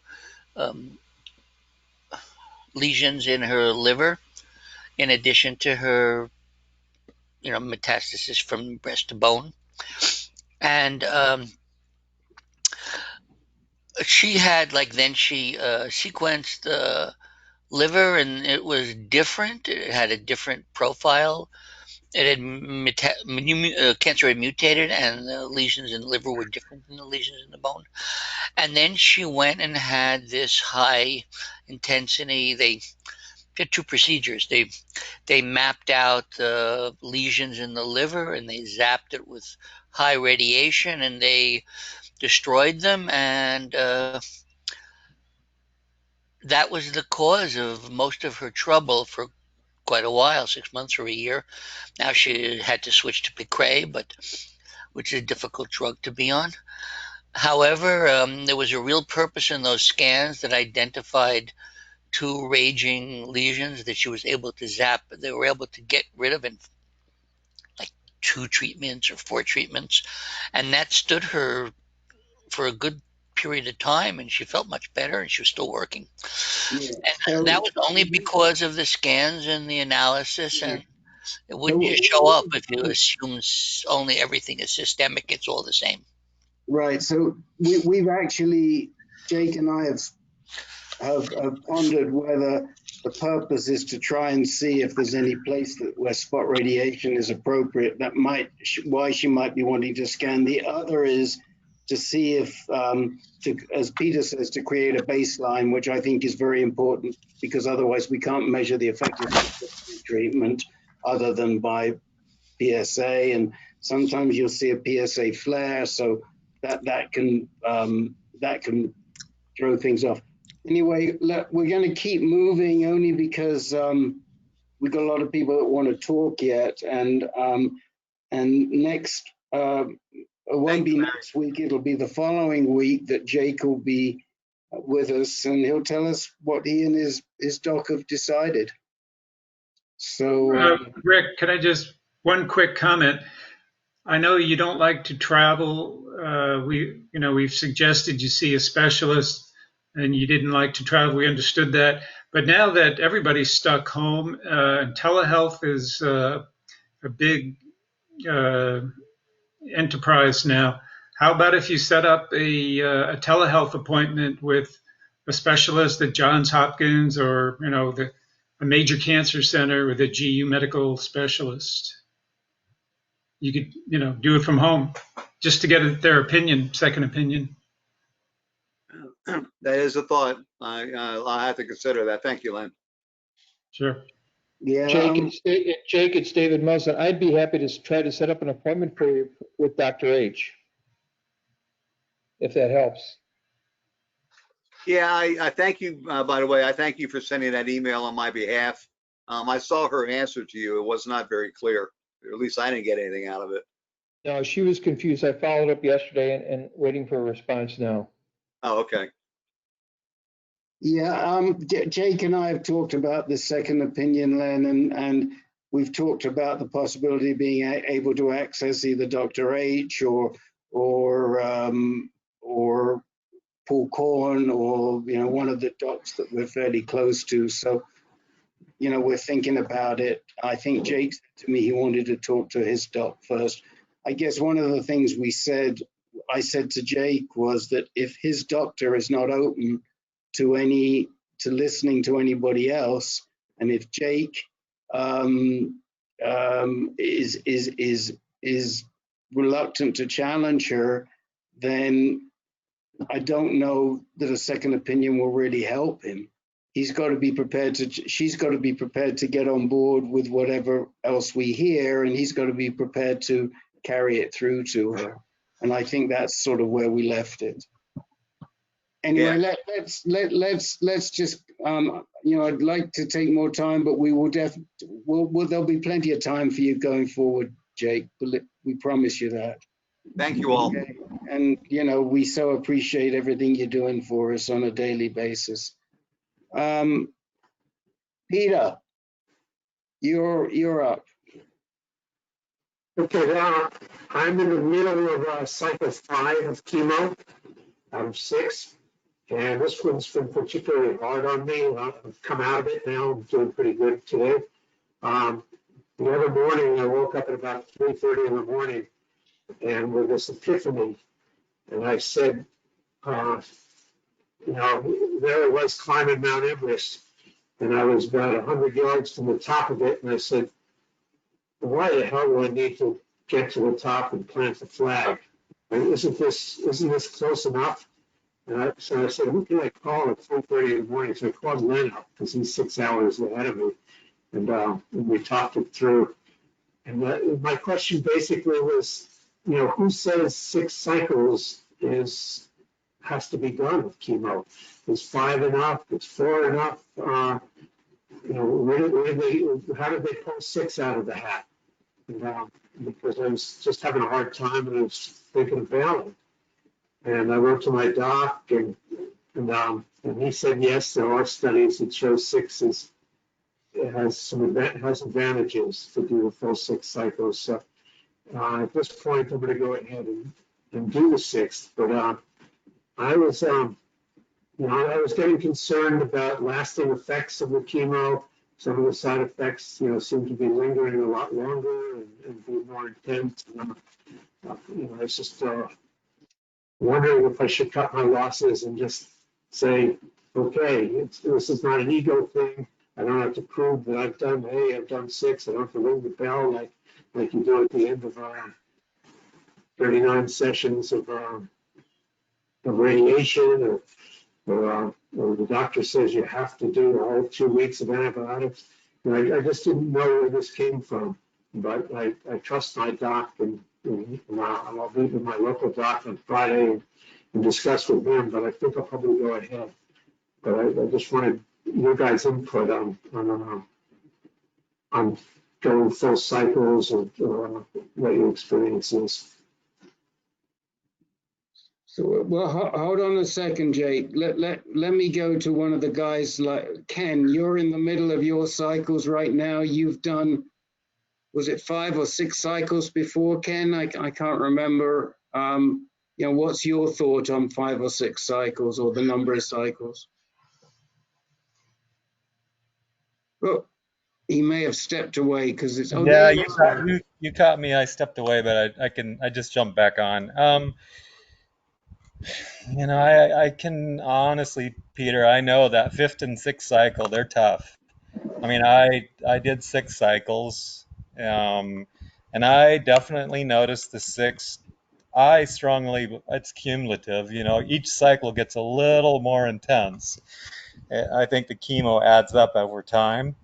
lesions in her liver, in addition to her, metastasis from breast to bone. And she had, then she sequenced the liver, and it was different. It had a different profile. It had cancer had mutated, and the lesions in the liver were different than the lesions in the bone. And then she went and had this high intensity. They did 2 procedures. They mapped out the lesions in the liver, and they zapped it with high radiation, and they destroyed them. And that was the cause of most of her trouble for quite a while, 6 months or a year. Now she had to switch to Piqray, which is a difficult drug to be on. However, there was a real purpose in those scans that identified 2 raging lesions that she was able to zap. They were able to get rid of in 2 treatments or 4 treatments, and that stood her for a good period of time, and she felt much better, and she was still working. Yeah. And that was only because of the scans and the analysis, and it wouldn't just show up if you assume only everything is systemic. It's all the same. Right. So we've actually, Jake and I have pondered whether the purpose is to try and see if there's any place where spot radiation is appropriate. That why she might be wanting to scan. The other is to see if, as Peter says, to create a baseline, which I think is very important, because otherwise we can't measure the effectiveness of the treatment other than by PSA. And sometimes you'll see a PSA flare, so that can throw things off. Anyway, we're going to keep moving only because we've got a lot of people that want to talk yet, and next. It won't be next week, it'll be the following week that Jake will be with us, and he'll tell us what he and his doc have decided. So, Rick, can I just, one quick comment? I know you don't like to travel. We've suggested you see a specialist, and you didn't like to travel. We understood that. But now that everybody's stuck home, and telehealth is a big enterprise now. How about if you set up a telehealth appointment with a specialist at Johns Hopkins or a major cancer center with a GU medical specialist? You could do it from home just to get their opinion, second opinion. That is a thought. I'll have to consider that. Thank you, Len. Sure. Yeah. Jake, it's David Muslin. I'd be happy to try to set up an appointment for you with Dr. H, if that helps. Yeah, I thank you, by the way, I thank you for sending that email on my behalf. I saw her answer to you. It was not very clear. Or at least I didn't get anything out of it. No, she was confused. I followed up yesterday and waiting for a response now. Oh, okay. Yeah, Jake and I have talked about this second opinion, Len, and we've talked about the possibility of being able to access either Dr. H or Paul Korn or one of the docs that we're fairly close to. So we're thinking about it. I think Jake said to me he wanted to talk to his doc first. I guess one of the things I said to Jake was that if his doctor is not open to listening to anybody else, and if Jake is reluctant to challenge her, then I don't know that a second opinion will really help him. She's got to be prepared to get on board with whatever else we hear, and he's got to be prepared to carry it through to her. And I think that's sort of where we left it. Anyway, yeah. let's just I'd like to take more time, but we will there'll be plenty of time for you going forward, Jake. We promise you that. Thank you all. Okay. And we so appreciate everything you're doing for us on a daily basis. Peter. You're up. Okay, now I'm in the middle of cycle 5 of chemo. I'm 6, and this one's been particularly hard on me. I've come out of it now. I'm doing pretty good today. The other morning, I woke up at about 3:30 in the morning, and with this epiphany, and I said, there I was climbing Mount Everest, and I was about 100 yards from the top of it, and I said, why the hell do I need to get to the top and plant the flag? Isn't this close enough? So I said, who can I call at 4:30 in the morning? So I called Len up because he's 6 hours ahead of me, and we talked it through. And my question basically was, who says 6 cycles has to be done with chemo? Is 5 enough? Is 4 enough? How did they pull 6 out of the hat? And, because I was just having a hard time, and I was thinking about it. And I went to my doc, and he said, yes, there are studies that show 6 has advantages to do the full 6 cycles. So at this point, I'm going to go ahead and do the 6th. But I was getting concerned about lasting effects of the chemo. Some of the side effects, seem to be lingering a lot longer and be more intense. And, I was just wondering if I should cut my losses and just say, okay, this is not an ego thing. I don't have to prove that I've done 6. I don't have to ring the bell like you do at the end of 39 sessions of radiation, or the doctor says you have to do the whole 2 weeks of antibiotics. I just didn't know where this came from, but I trust my doc, and I'll meet with my local doc on Friday and discuss with him, but I think I'll probably go ahead. But I just wanted your guys' input on going full cycles, or what your experience is. So, well, hold on a second, Jake. Let me go to one of the guys. Like Ken, you're in the middle of your cycles right now. You've done, was it 5 or 6 cycles before, Ken? I can't remember. What's your thought on 5 or 6 cycles, or the number of cycles? Well, he may have stepped away because it's. Oh, Yeah, there you caught me. I stepped away, but I just jumped back on. I can honestly, Peter, I know that 5th and 6th cycle, they're tough. I mean, I did 6 cycles, and I definitely noticed the 6th. It's cumulative. Each cycle gets a little more intense. I think the chemo adds up over time.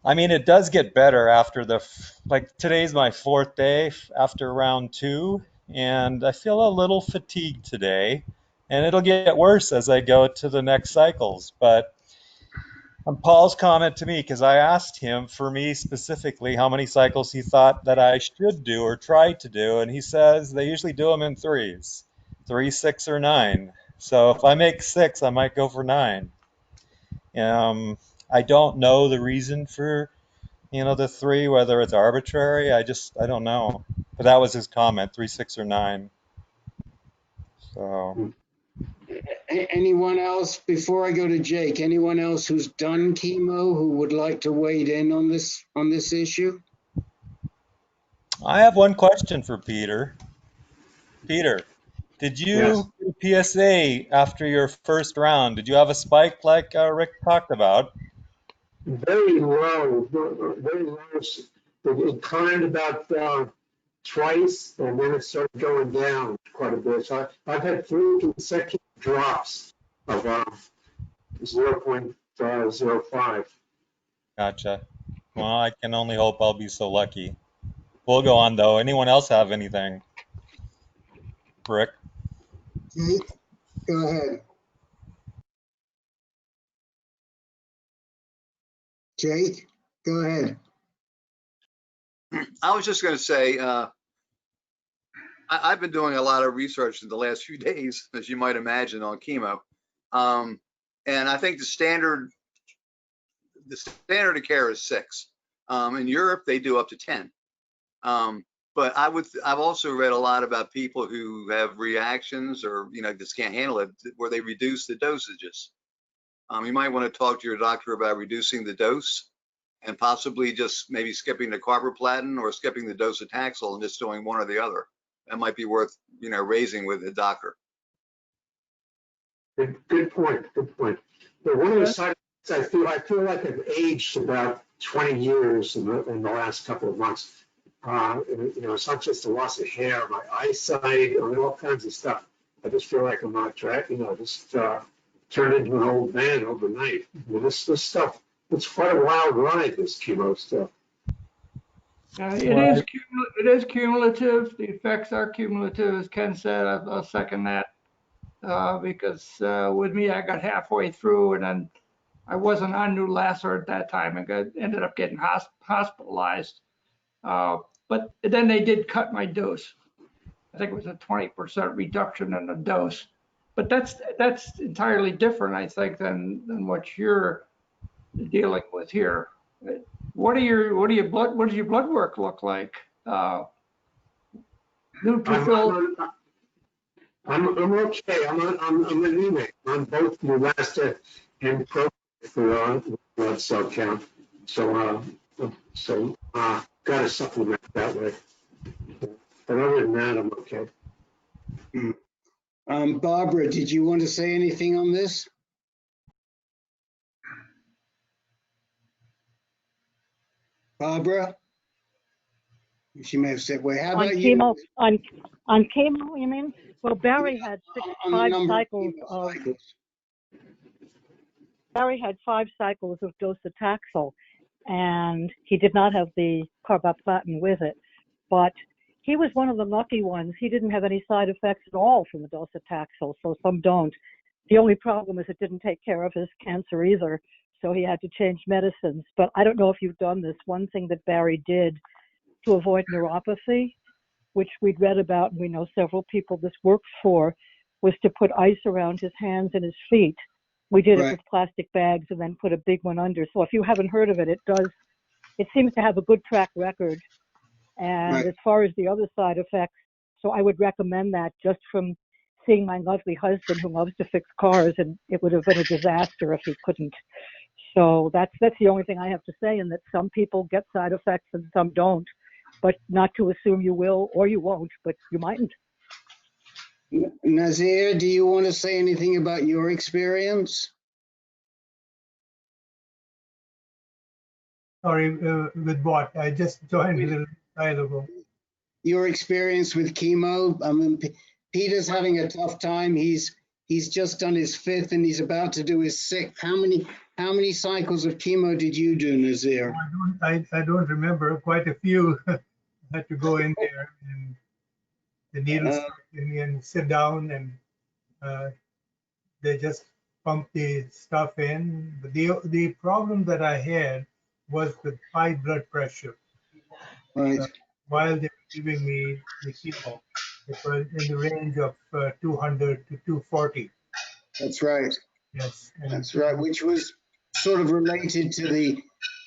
I mean, it does get better after today's my 4th day after round 2, and I feel a little fatigued today, and it'll get worse as I go to the next cycles. But Paul's comment to me, because I asked him for me specifically how many cycles he thought that I should do or try to do, and he says they usually do them in 3s, 3, 6, or 9. So if I make 6, I might go for 9. I don't know the reason for the 3, whether it's arbitrary. I don't know. But that was his comment, 3, 6, or 9. So. Anyone else, before I go to Jake, anyone else who's done chemo who would like to weigh in on this issue? I have one question for Peter. Peter, did you do PSA after your first round? Did you have a spike like Rick talked about? Very low, very low. It climbed about twice, and then it started going down quite a bit. So I've had 3 consecutive drops of 0.05. Gotcha. Well, I can only hope I'll be so lucky. We'll go on, though. Anyone else have anything? Rick? Go ahead. Jake, go ahead. I was just going to say, I've been doing a lot of research in the last few days, as you might imagine, on chemo. And I think the standard of care is 6. In Europe, they do up to 10. But I've also read a lot about people who have reactions or, just can't handle it, where they reduce the dosages. You might want to talk to your doctor about reducing the dose and possibly just maybe skipping the carboplatin or skipping the docetaxel and just doing one or the other. That might be worth, raising with the doctor. Good point. Good point. But one of the side effects I feel like I've aged about 20 years in the last couple of months. It's not just the loss of hair, my eyesight, all kinds of stuff. I just feel like I'm not tracking. Just turned into an old man overnight. This stuff, it's quite a wild ride, this chemo stuff. It is cumulative. The effects are cumulative, as Ken said. I'll second that because with me, I got halfway through and then I wasn't on Neulasta at that time and ended up getting hospitalized. But then they did cut my dose. I think it was a 20% reduction in the dose. But that's entirely different, I think, than what you're dealing with here. What does your blood work look like? Neutrophil. I'm okay. I'm anemic on both Neulasta and Pro for blood cell count. So got to supplement that way. But other than that, I'm okay. Barbara, did you want to say anything on this? Barbara? She may have said, well, how about you? On chemo, you mean? Well, Barry had five cycles of docetaxel, and he did not have the carboplatin with it. But he was one of the lucky ones. He didn't have any side effects at all from the docetaxel, so some don't. The only problem is it didn't take care of his cancer either, so he had to change medicines. But I don't know if you've done this. One thing that Barry did to avoid neuropathy, which we'd read about and we know several people this worked for, was to put ice around his hands and his feet. We did it with plastic bags and then put a big one under. So if you haven't heard of it, it seems to have a good track record. And as far as the other side effects, so I would recommend that just from seeing my lovely husband who loves to fix cars, and it would have been a disaster if he couldn't. So that's the only thing I have to say, and that some people get side effects and some don't, but not to assume you will or you won't, but you mightn't. Nazir, do you want to say anything about your experience? Sorry, with what? I just joined a little while ago. Your experience with chemo? I mean, Peter's having a tough time. He's just done his 5th and he's about to do his 6th. How many cycles of chemo did you do, Nazir? I don't remember. Quite a few. I had to go in there and the needles and sit down and they just pump the stuff in. But the problem that I had was with high blood pressure. While they were giving me the chemo, it was in the range of 200 to 240. That's right. Yes. That's right, which was sort of related to the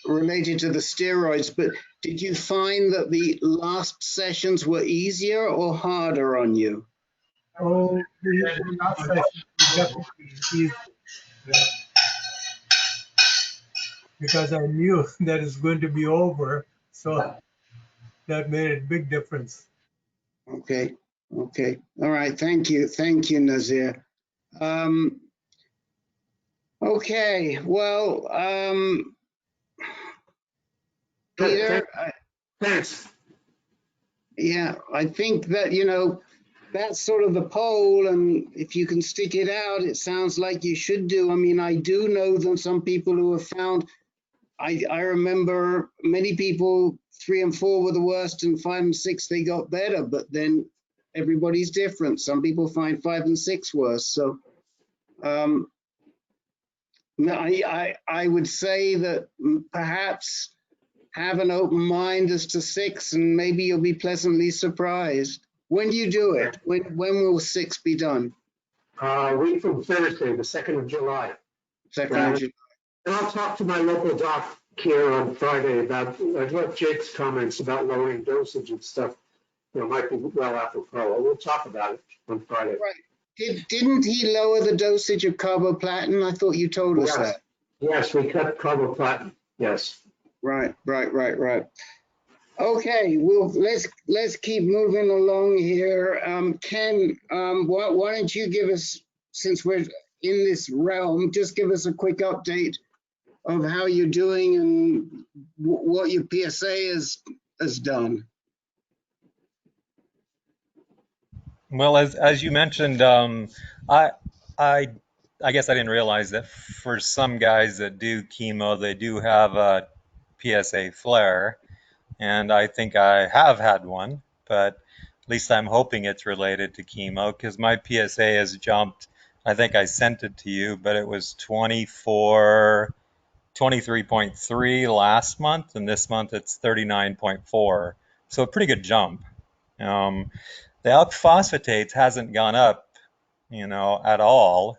steroids. But did you find that the last sessions were easier or harder on you? Oh, the last session was definitely easier. Because I knew that it's going to be over, so that made a big difference. Okay. All right. Thank you, Nazir. Okay. Well, Peter. Thanks. Yeah, I think that that's sort of the poll, and if you can stick it out, it sounds like you should do. I mean, I do know that some people who have found. I remember many people 3 and 4 were the worst, and 5 and 6 they got better. But then everybody's different. Some people find 5 and 6 worse. So I would say that perhaps have an open mind as to 6, and maybe you'll be pleasantly surprised. When do you do it? When will 6 be done? Week from Thursday, the 2nd of July. 2nd of July. And I'll talk to my local doc care on Friday about, I thought Jake's comments about lowering dosage and stuff, might be well apropos. We'll talk about it on Friday. Right. Didn't he lower the dosage of carboplatin? I thought you told us Yes. that. Yes, we cut carboplatin. Yes. Right. Okay, well, let's keep moving along here. Ken, why don't you give us, since we're in this realm, just give us a quick update of how you're doing and what your PSA has done. Well, as you mentioned, I guess I didn't realize that for some guys that do chemo, they do have a PSA flare, and I think I have had one, but at least I'm hoping it's related to chemo because my PSA has jumped. I think I sent it to you, but it was 23.3 last month, and this month it's 39.4. So a pretty good jump. The alk phosphatates hasn't gone up, at all,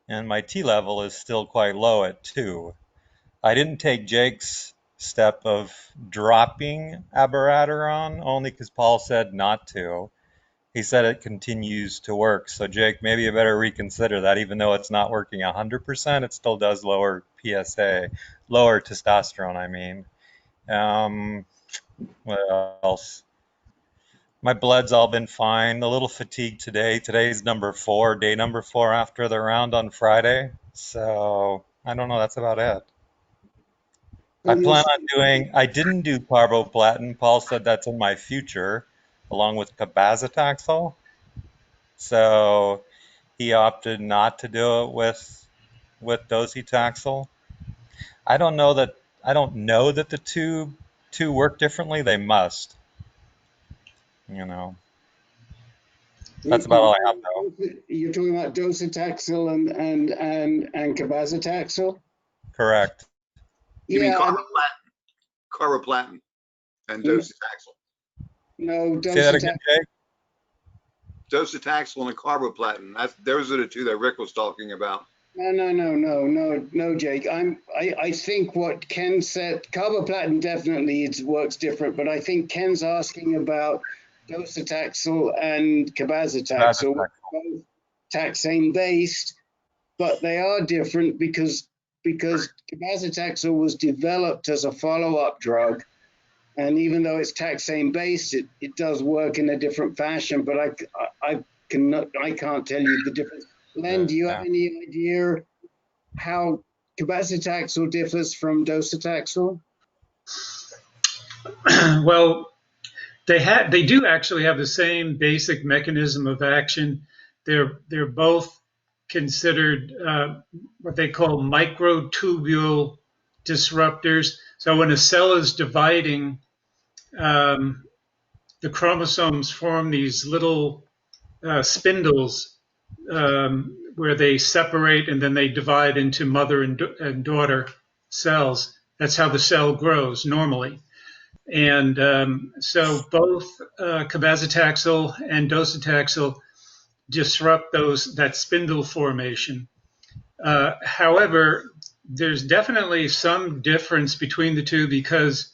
and my T level is still quite low at 2. I didn't take Jake's step of dropping abiraterone only because Paul said not to. He said it continues to work. So Jake, maybe you better reconsider that. Even though it's not working 100%, it still does lower PSA, lower testosterone, I mean. What else? My blood's all been fine. A little fatigued today. Today's day number 4 after the round on Friday. So I don't know. That's about it. I didn't do carboplatin. Paul said that's in my future, along with cabazitaxel. So he opted not to do it with docetaxel. I don't know that the two work differently. They must. That's about all I have though. You're talking about docetaxel and cabazitaxel? Correct. You mean carboplatin and docetaxel? No, Say that again, Jake? Docetaxel and carboplatin. Those are the two that Rick was talking about. No, Jake. I think what Ken said, carboplatin definitely works different, but I think Ken's asking about docetaxel and cabazitaxel, both taxane based, but they are different because cabazitaxel was developed as a follow-up drug, and even though it's taxane based, it does work in a different fashion. But I can't tell you the difference. Len, do you have any idea how cabazitaxel differs from docetaxel? Well, they do actually have the same basic mechanism of action. They're both considered what they call microtubule disruptors. So when a cell is dividing, the chromosomes form these little spindles where they separate and then they divide into mother and daughter cells. That's how the cell grows normally. And so both cabazitaxel and docetaxel disrupt that spindle formation. However, there's definitely some difference between the two because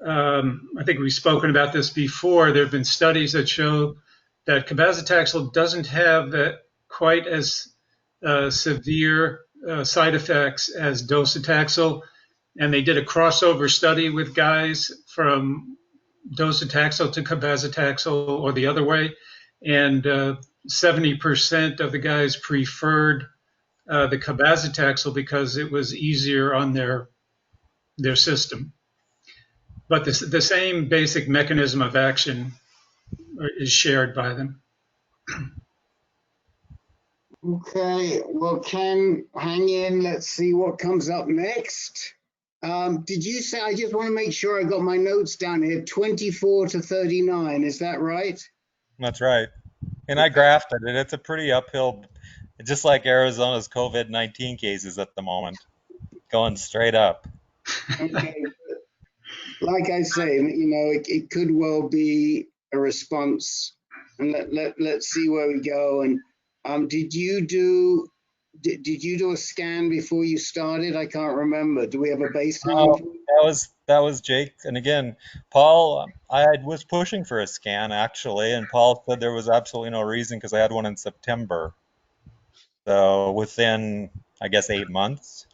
I think we've spoken about this before. There have been studies that show that cabazitaxel doesn't have quite as severe side effects as docetaxel. And they did a crossover study with guys from docetaxel to cabazitaxel or the other way. And 70% of the guys preferred the cabazitaxel because it was easier on their system. But the same basic mechanism of action is shared by them. Okay, well, Ken, hang in. Let's see what comes up next. Did you say, I just want to make sure I got my notes down here, 24 to 39, is that right? That's right. And I graphed it. It's a pretty uphill, just like Arizona's COVID-19 cases at the moment, going straight up. Okay. Like I say, it could well be a response, and let's see where we go. And did you do did you do a scan before you started? I can't remember. Do we have a baseline? That was Jake. And again, Paul, I was pushing for a scan actually, and Paul said there was absolutely no reason because I had one in September. So within, I guess, 8 months.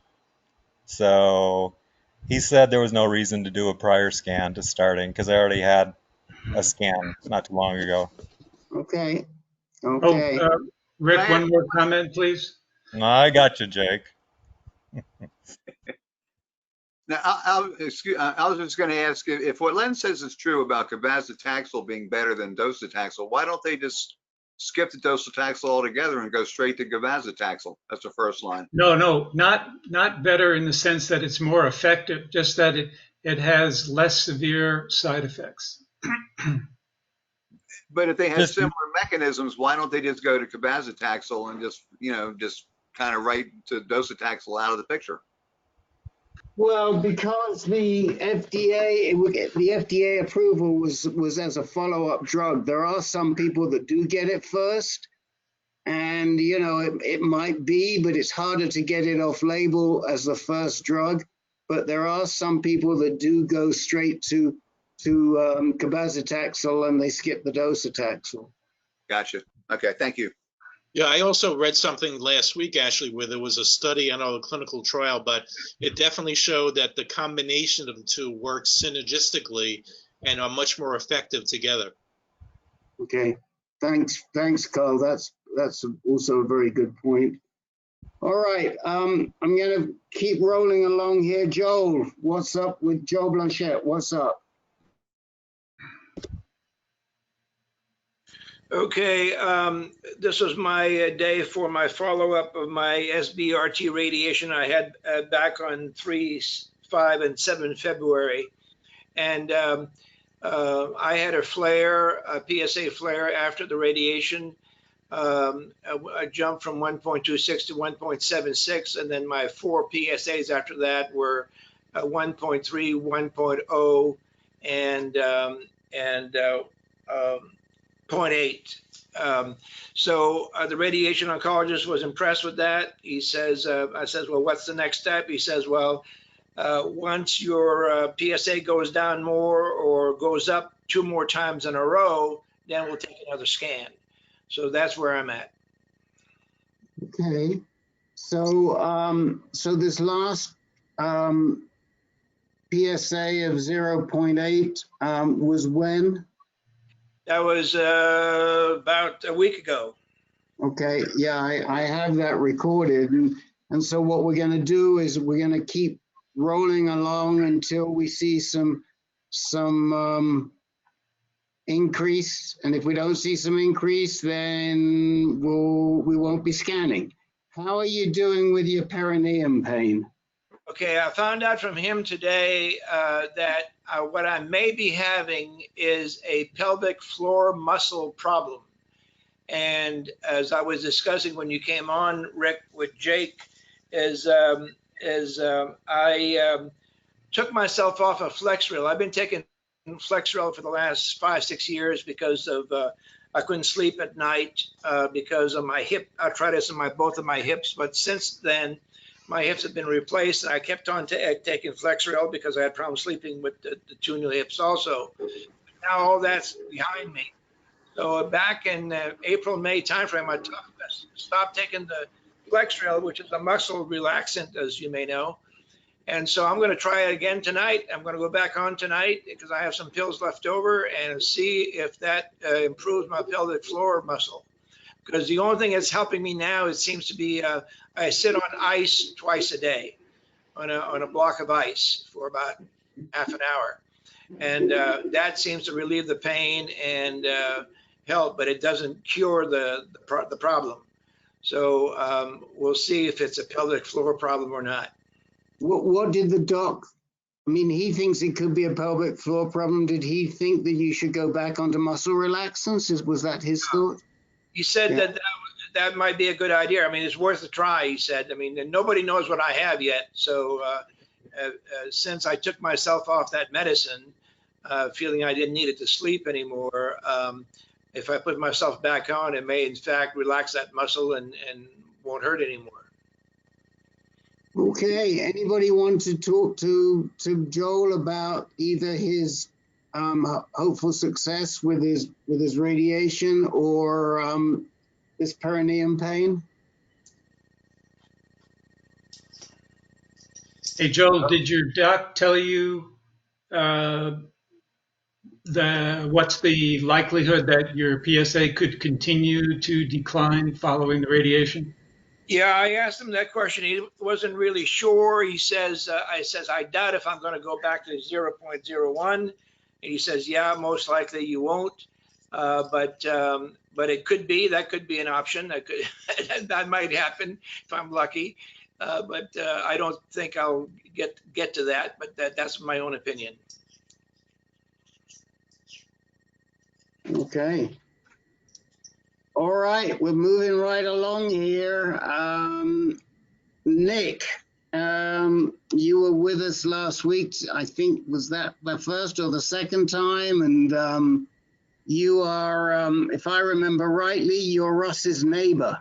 So he said there was no reason to do a prior scan to starting because I already had a scan not too long ago. Okay. Oh, Okay. Rick, one more comment, please. I got you, Jake. Now, I was just going to ask if what Len says is true about cabazitaxel being better than docetaxel, why don't they just skip the docetaxel altogether and go straight to cabazitaxel? That's the first line. No, not better in the sense that it's more effective, just that it has less severe side effects. But if they have similar mechanisms, why don't they just go to cabazitaxel and just kind of write to docetaxel out of the picture? Well, because the FDA approval was as a follow-up drug. There are some people that do get it first, and it might be, but it's harder to get it off label as the first drug. But there are some people that do go straight to cabazitaxel and they skip the docetaxel. Gotcha. Okay, thank you. Yeah, I also read something last week, actually, where there was a study, I know a clinical trial, but it definitely showed that the combination of the two works synergistically and are much more effective together. Okay, thanks, Carl. That's also a very good point. All right, I'm gonna keep rolling along here. Joel, what's up with Joel Blanchette? What's up? Okay, this was my day for my follow-up of my SBRT radiation I had back on 3, 5, and 7 February. And I had a flare, a PSA flare after the radiation. I jumped from 1.26 to 1.76, and then my 4 PSAs after that were 1.3, 1.0, and 0.8. So the radiation oncologist was impressed with that. He says, I says, well, what's the next step? He says, well, once your PSA goes down more or goes up 2 more times in a row, then we'll take another scan. So that's where I'm at. Okay, so so this last PSA of 0.8 was when? That was about a week ago. Okay, yeah, I have that recorded, and so what we're going to do is we're going to keep rolling along until we see some increase, and if we don't see some increase, then we won't be scanning. How are you doing with your perineum pain? Okay, I found out from him today that what I may be having is a pelvic floor muscle problem. And as I was discussing when you came on, Rick, with Jake, I took myself off of Flexeril. I've been taking Flexeril for the last 5, 6 years because of I couldn't sleep at night because of my hip arthritis in both of my hips. But since then, my hips have been replaced, and I kept on taking Flexeril because I had problems sleeping with the 2 new hips also. Now all that's behind me. So back in April, May timeframe, I stopped taking the Flexeril, which is a muscle relaxant, as you may know. And so I'm going to try it again tonight. I'm going to go back on tonight because I have some pills left over and see if that improves my pelvic floor muscle. Because the only thing that's helping me now, it seems to be, I sit on ice twice a day on a block of ice for about half an hour. And that seems to relieve the pain and help, but it doesn't cure the problem. So we'll see if it's a pelvic floor problem or not. What did the doc, I mean, he thinks it could be a pelvic floor problem. Did he think that you should go back onto muscle relaxants? Was that his thought? He said that might be a good idea. I mean, it's worth a try, he said. I mean, nobody knows what I have yet. So since I took myself off that medicine, feeling I didn't need it to sleep anymore, if I put myself back on, it may in fact relax that muscle and won't hurt anymore. Okay, anybody want to talk to Joel about either his hopeful success with his radiation or this perineum pain? Hey, Joel, did your doc tell you what's the likelihood that your PSA could continue to decline following the radiation? Yeah, I asked him that question. He wasn't really sure. He says, I doubt if I'm going to go back to 0.01. And he says, yeah, most likely you won't. But it could be, that could be an option. That could, that might happen if I'm lucky. But I don't think I'll get to that, but that's my own opinion. Okay. All right, we're moving right along here. Nick, you were with us last week. I think, was that the first or the second time? And you are, if I remember rightly, you're Russ's neighbor.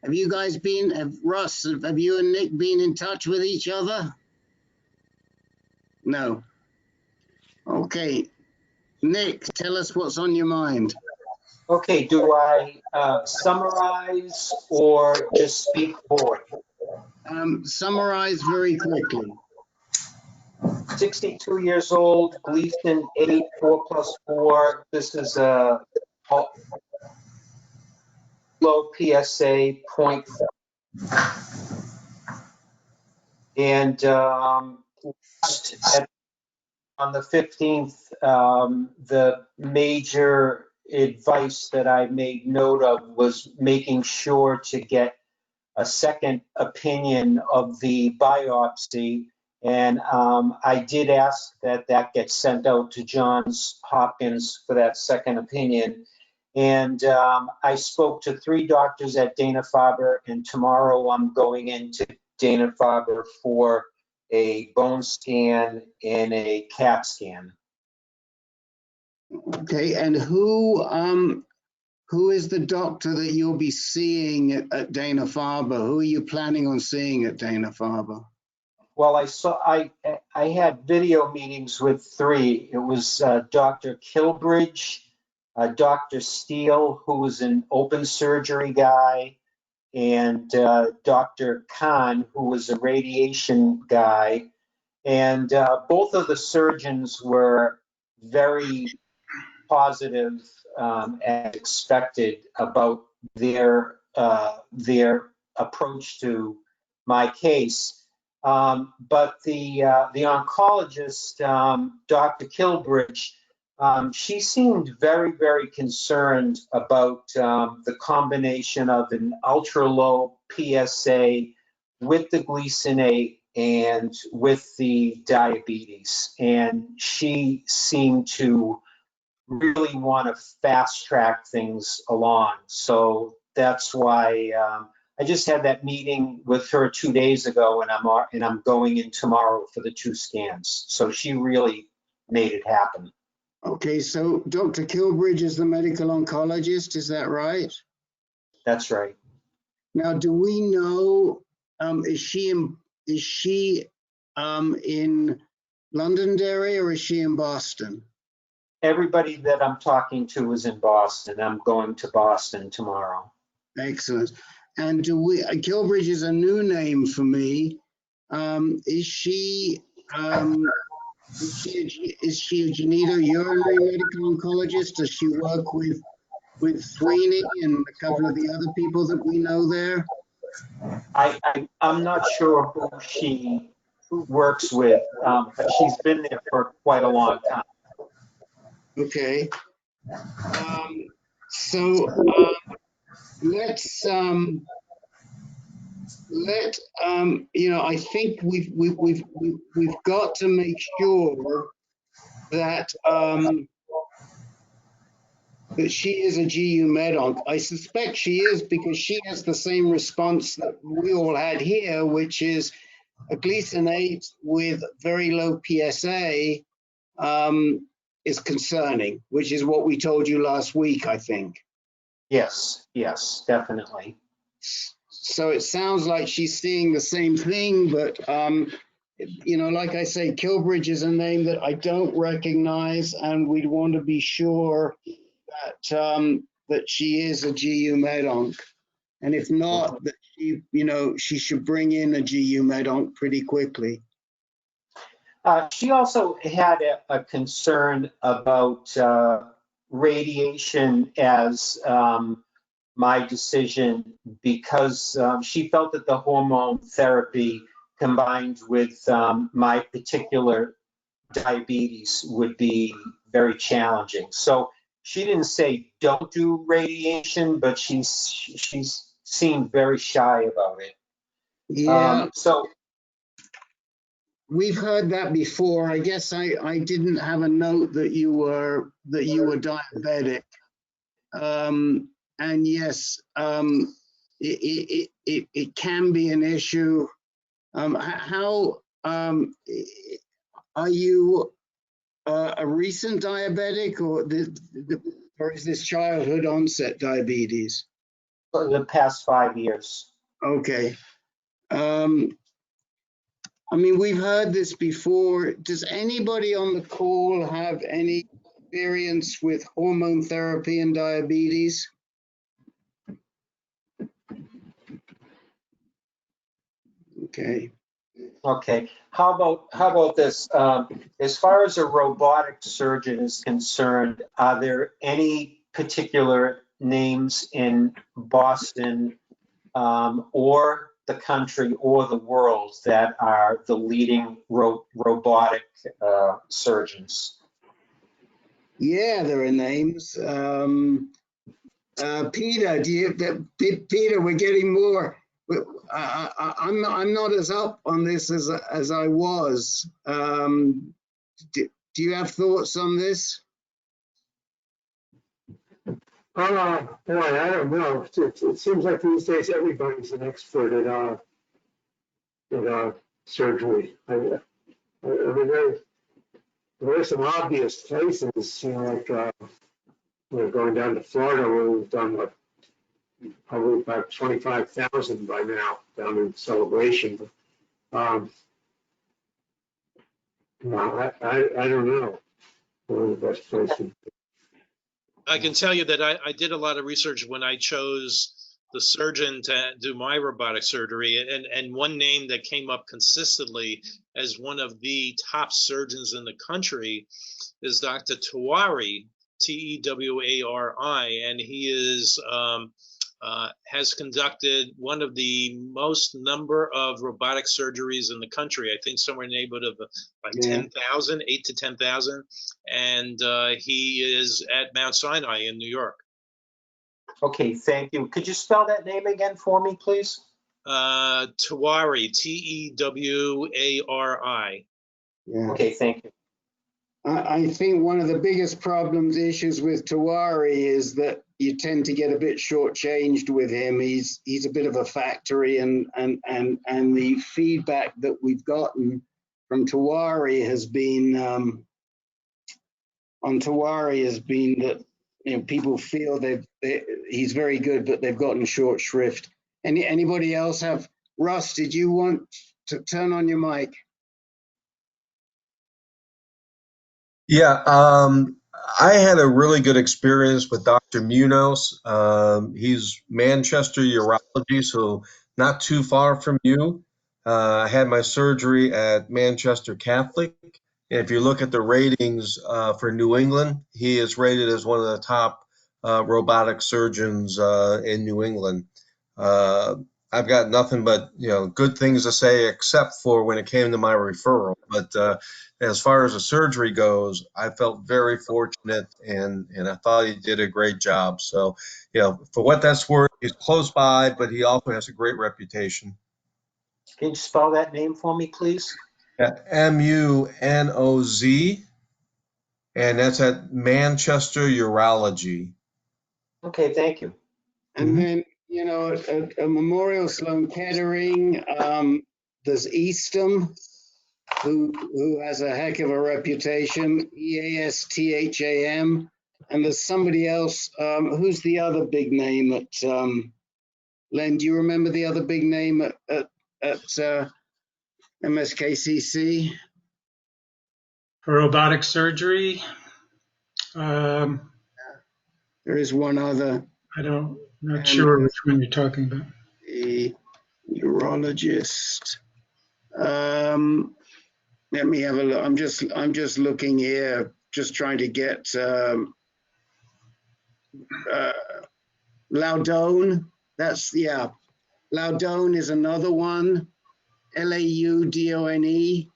Have you guys been, have you and Nick been in touch with each other? No. Okay. Nick, tell us what's on your mind. Okay, do I summarize or just speak forward? Summarize very quickly. 62 years old, Gleason 8, 4+4. This is a low PSA point. And on the 15th, the major advice that I made note of was making sure to get a second opinion of the biopsy. And I did ask that that gets sent out to Johns Hopkins for that second opinion. And I spoke to 3 doctors at Dana-Farber, and tomorrow I'm going into Dana-Farber for a bone scan and a CAT scan. Okay, and who is the doctor that you'll be seeing at Dana-Farber? Who are you planning on seeing at Dana-Farber? Well, I had video meetings with 3. It was Dr. Killbridge, Dr. Steele, who was an open surgery guy, and Dr. Khan, who was a radiation guy. And both of the surgeons were very positive as expected about their approach to my case. But the oncologist, Dr. Killbridge, she seemed very, very concerned about the combination of an ultra low PSA with the Gleason 8 and with the diabetes. And she seemed to really want to fast track things along. So that's why I just had that meeting with her 2 days ago, and I'm going in tomorrow for the 2 scans. So she really made it happen. Okay, so Dr. Killbridge is the medical oncologist, is that right? That's right. Now, do we know, is she in Londonderry or is she in Boston? Everybody that I'm talking to is in Boston. I'm going to Boston tomorrow. Excellent. And Killbridge is a new name for me. Is she a genitourinary medical oncologist? Does she work with Sweeney and a couple of the other people that we know there? I'm not sure who she works with, but she's been there for quite a long time. Okay. I think we've got to make sure that that she is a GU Med onc. I suspect she is because she has the same response that we all had here, which is a Gleason 8 with very low PSA is concerning, which is what we told you last week, I think. Yes, definitely. So it sounds like she's seeing the same thing, but you know, like I say, Killbridge is a name that I don't recognize, and we'd want to be sure that that she is a GU Med onc, and if not, that she, you know, she should bring in a GU Med onc pretty quickly. She also had a concern about radiation as my decision, because she felt that the hormone therapy combined with my particular diabetes would be very challenging. So she didn't say don't do radiation, but she's seemed very shy about it. Yeah. So we've heard that before. I guess I didn't have a note that you were diabetic. And yes, it can be an issue. How are you a recent diabetic, or is this childhood onset diabetes? For the past 5 years. Okay. I mean, we've heard this before. Does anybody on the call have any experience with hormone therapy and diabetes? Okay. Okay. How about this? As far as a robotic surgeon is concerned, are there any particular names in Boston or the country or the world that are the leading robotic surgeons? Yeah, there are names. Peter, Peter, we're getting more. I'm not as up on this as I was. Do you have thoughts on this? Boy, I don't know. It seems like these days everybody's an expert at surgery. I mean, there are some obvious places, you know, like we're going down to Florida where we've done probably about 25,000 by now down in Celebration. I don't know where the best place would be. I can tell you that I did a lot of research when I chose the surgeon to do my robotic surgery, and one name that came up consistently as one of the top surgeons in the country is Dr. Tewari, Tewari, and he is has conducted one of the most number of robotic surgeries in the country. I think somewhere in the neighborhood of like 10,000, 8 to 10,000. And he is at Mount Sinai in New York. Okay, thank you. Could you spell that name again for me, please? Tewari, Tewari. Yeah. Okay, thank you. I think one of the biggest issues with Tewari is that you tend to get a bit shortchanged with him. He's a bit of a factory, and the feedback that we've gotten from Tewari has been that, you know, people feel he's very good, but they've gotten short shrift. Anybody else have? Russ, did you want to turn on your mic? Yeah, I had a really good experience with Dr. Munoz. He's Manchester Urology, so not too far from you. I had my surgery at Manchester Catholic. And if you look at the ratings for New England, he is rated as one of the top robotic surgeons in New England. I've got nothing but, you know, good things to say, except for when it came to my referral. But as far as the surgery goes, I felt very fortunate, and I thought he did a great job. So, you know, for what that's worth, he's close by, but he also has a great reputation. Can you spell that name for me, please? Munoz, and that's at Manchester Urology. Okay, thank you. And then, you know, at Memorial Sloan Kettering, there's Eastham, who has a heck of a reputation, EASTHAM, and there's somebody else. Who's the other big name at Len, do you remember the other big name at MSKCC? For robotic surgery, There is one other. Not sure which one you're talking about. The urologist. Let me have a look. I'm just looking here, just trying to get Laudone. Laudone is another one. Laudone.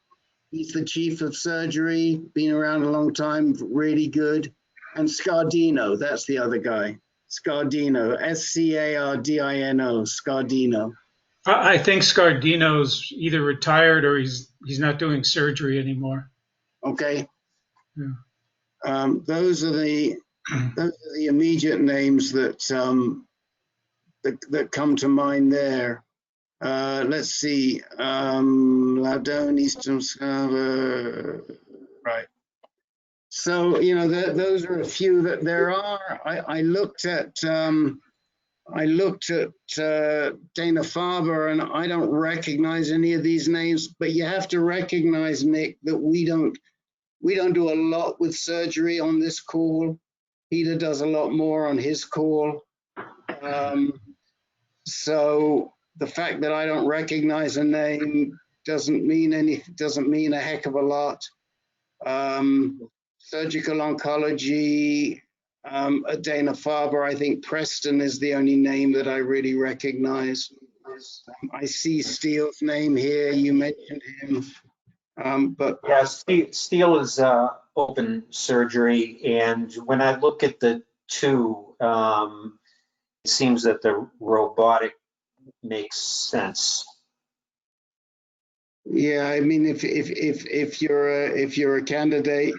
He's the chief of surgery, been around a long time, really good. And Scardino, that's the other guy. Scardino, Scardino, Scardino. I think Scardino's either retired or he's not doing surgery anymore. Okay. Yeah. Those are the immediate names that that come to mind there. Let's see. Laudone, Eastern Scarborough. Right. So those are a few that there are. I looked at Dana-Farber, and I don't recognize any of these names. But you have to recognize, Nick, that we don't do a lot with surgery on this call. Peter does a lot more on his call. So the fact that I don't recognize a name doesn't mean a heck of a lot. Surgical oncology, at Dana-Farber, I think Preston is the only name that I really recognize. I see Steele's name here. You mentioned him. But yeah, Steele is open surgery, and when I look at the two, it seems that the robotic makes sense. Yeah, I mean, if you're a candidate,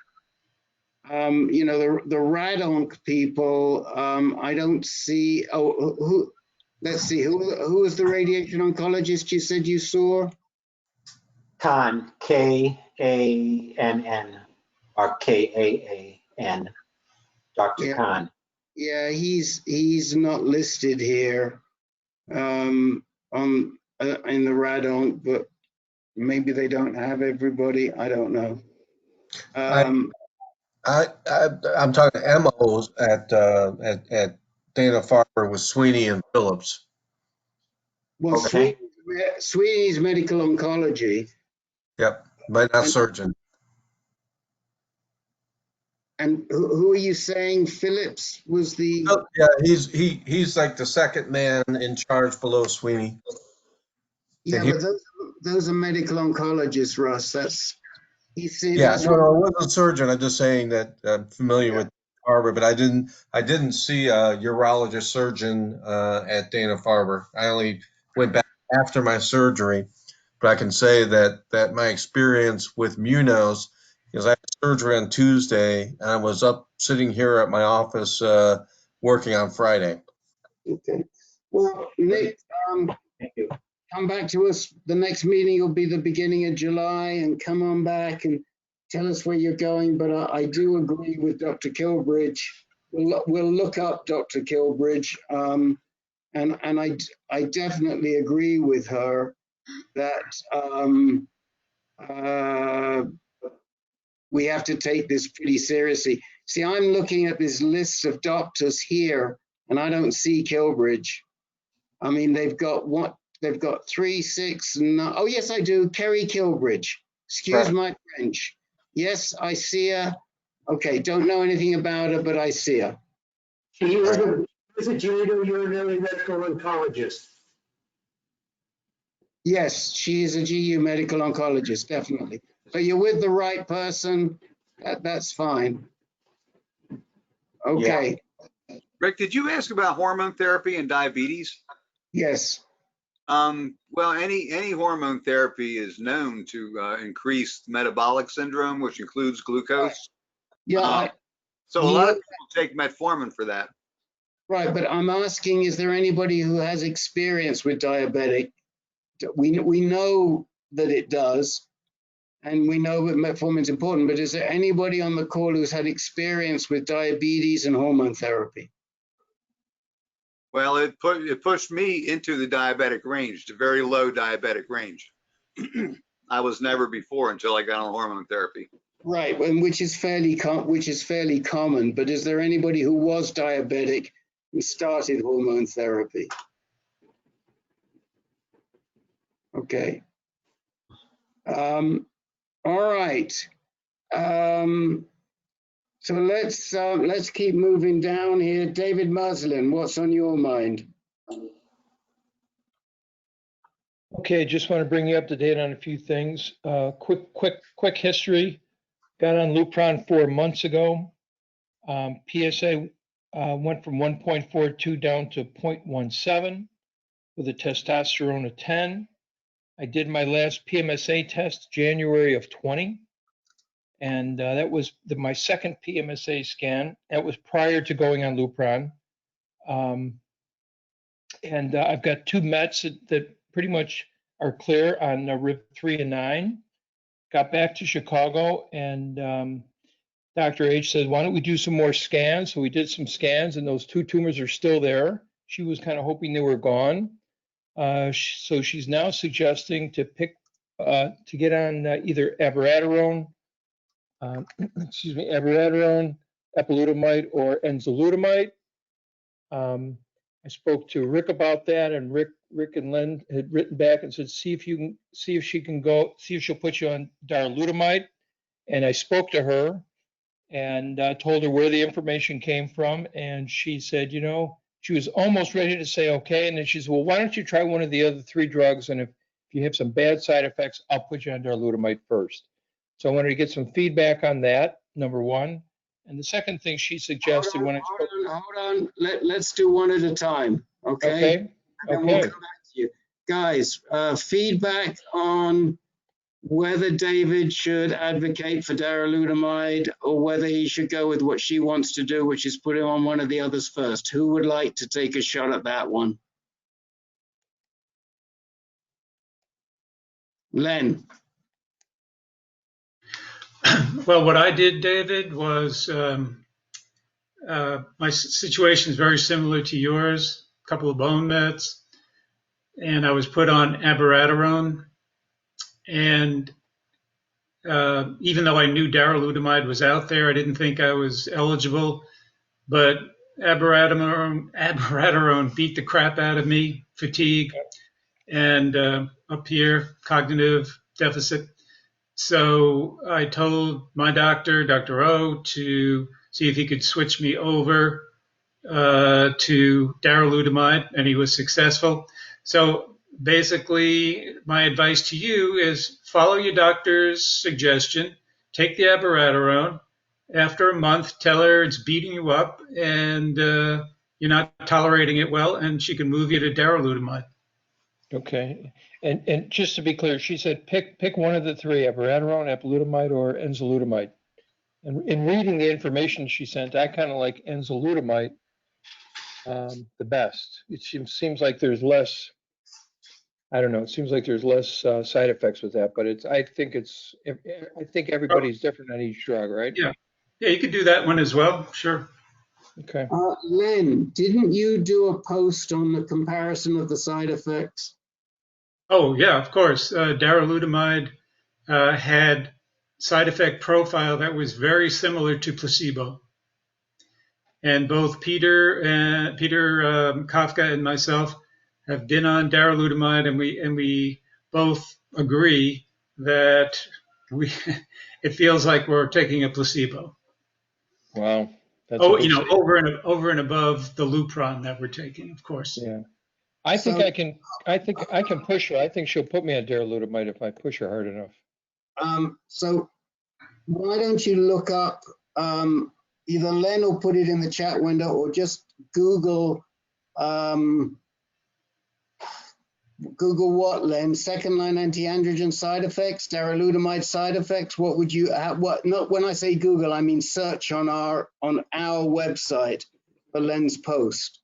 the RADONC people, I don't see. Oh, let's see, who was the radiation oncologist you said you saw? Khan, K-A-N-N, or K-A-A-N, Dr. Khan. Yeah, he's not listed here in the RADONC, but maybe they don't have everybody. I don't know. I'm talking MOs at Dana-Farber with Sweeney and Phillips. Well, Okay. Sweeney's medical oncology. Yep, but not surgeon. And who are you saying? Phillips was the? Oh, yeah, he's like the second man in charge below Sweeney. Yeah, but those are medical oncologists, Russ. Yeah, so I wasn't a surgeon. I'm just saying that I'm familiar with Farber, but I didn't see a urologist surgeon at Dana-Farber. I only went back after my surgery, but I can say that my experience with Munoz, because I had surgery on Tuesday and I was up sitting here at my office working on Friday. Okay. Well, Nick, thank you. Come back to us. The next meeting will be the beginning of July, and come on back and tell us where you're going. But I do agree with Dr. Killbridge. We'll look up Dr. Killbridge, and I definitely agree with her that we have to take this pretty seriously. See, I'm looking at this list of doctors here, and I don't see Killbridge. I mean, they've got 3, 6, 9. Oh, yes, I do. Kerry Killbridge. Excuse my French. Yes, I see her. Okay, don't know anything about her, but I see her. She is a genitourinary medical oncologist. Yes, she is a GU medical oncologist, definitely. So you're with the right person. That's fine. Okay. Yeah. Rick, did you ask about hormone therapy and diabetes? Yes. Well, any hormone therapy is known to increase metabolic syndrome, which includes glucose. Yeah. So a lot of people take metformin for that. Right, but I'm asking, is there anybody who has experience with diabetic? We know that it does, and we know that metformin is important, but is there anybody on the call who's had experience with diabetes and hormone therapy? Well, it pushed me into the diabetic range, the very low diabetic range. I was never before until I got on hormone therapy. Right, and which is fairly common. But is there anybody who was diabetic who started hormone therapy? Okay. All right. So let's keep moving down here. David Muslin, what's on your mind? Okay, just want to bring you up to date on a few things. Quick history. Got on Lupron 4 months ago. PSA went from 1.42 down to 0.17 with a testosterone of 10. I did my last PMSA test January of 20, and that was my second PMSA scan. That was prior to going on Lupron. And I've got 2 mets that pretty much are clear on RIP3 and 9. Got back to Chicago, and Dr. H said, why don't we do some more scans? So we did some scans, and those 2 tumors are still there. She was kind of hoping they were gone. So she's now suggesting to get on either abiraterone, abiraterone, apalutamide, or enzalutamide. I spoke to Rick about that, and Rick and Len had written back and said, see if she'll put you on darolutamide. And I spoke to her and told her where the information came from, and she said, you know, she was almost ready to say okay, and then she said, well, why don't you try one of the other 3 drugs, and if you have some bad side effects, I'll put you on darolutamide first. So I wanted to get some feedback on that, number one. And the second thing she suggested when I spoke. Hold on. Let's do one at a time. Okay. Okay. And then we'll come back to you. Guys, feedback on whether David should advocate for darolutamide or whether he should go with what she wants to do, which is put him on one of the others first. Who would like to take a shot at that one? Len. Well, what I did, David, was my situation is very similar to yours, a couple of bone mets, and I was put on abiraterone. And even though I knew darolutamide was out there, I didn't think I was eligible. But abiraterone beat the crap out of me, fatigue, and up here, cognitive deficit. So I told my doctor, Dr. O, to see if he could switch me over to darolutamide, and he was successful. So basically, my advice to you is follow your doctor's suggestion, take the abiraterone. After a month, tell her it's beating you up and you're not tolerating it well, and she can move you to darolutamide. Okay. And just to be clear, she said pick one of the 3, abiraterone, apalutamide, or enzalutamide. And in reading the information she sent, I kind of like enzalutamide the best. It seems like there's less, I don't know, it seems like there's less side effects with that, but I think everybody's different on each drug, right? Yeah. Yeah, you could do that one as well. Sure. Okay. Len, didn't you do a post on the comparison of the side effects? Oh, yeah, of course. Darolutamide had side effect profile that was very similar to placebo. And both Peter Kafka and myself have been on darolutamide, and we both agree that it feels like we're taking a placebo. Wow. That's over and above the Lupron that we're taking, of course. Yeah. I think I can push her. I think she'll put me on darolutamide if I push her hard enough. So why don't you look up, either Len will put it in the chat window, or just Google what, Len? Second line anti-androgen side effects, darolutamide side effects. What would you, not when I say Google, I mean search on our website for Len's post.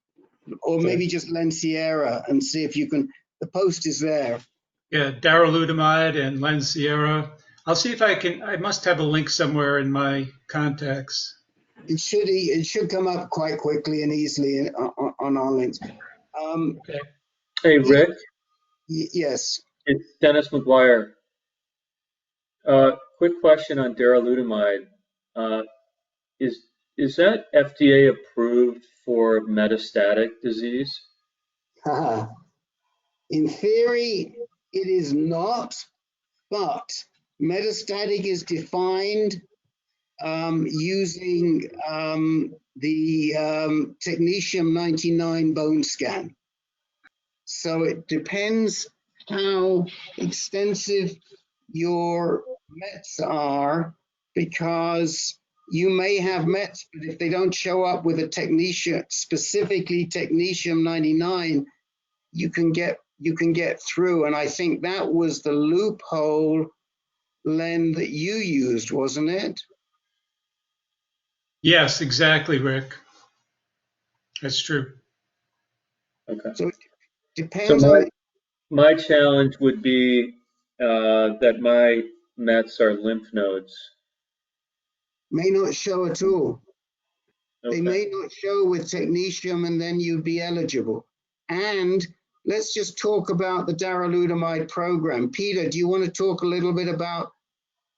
Or maybe just Len Sierra and see if you can, the post is there. Yeah, darolutamide and Len Sierra. I'll see if I must have a link somewhere in my contacts. It should come up quite quickly and easily on our links. Okay. Hey, Rick. Yes. It's Dennis McGuire. Quick question on darolutamide. Is that FDA approved for metastatic disease? In theory, it is not, but metastatic is defined using the technetium-99 bone scan. So it depends how extensive your mets are, because you may have mets, but if they don't show up with a technetium, specifically technetium-99, you can get through. And I think that was the loophole, Len, that you used, wasn't it? Yes, exactly, Rick. That's true. Okay. So it depends So on. my challenge would be that my mets are lymph nodes. May not show at all. Okay. They may not show with technetium, and then you'd be eligible. And let's just talk about the darolutamide program. Peter, do you want to talk a little bit about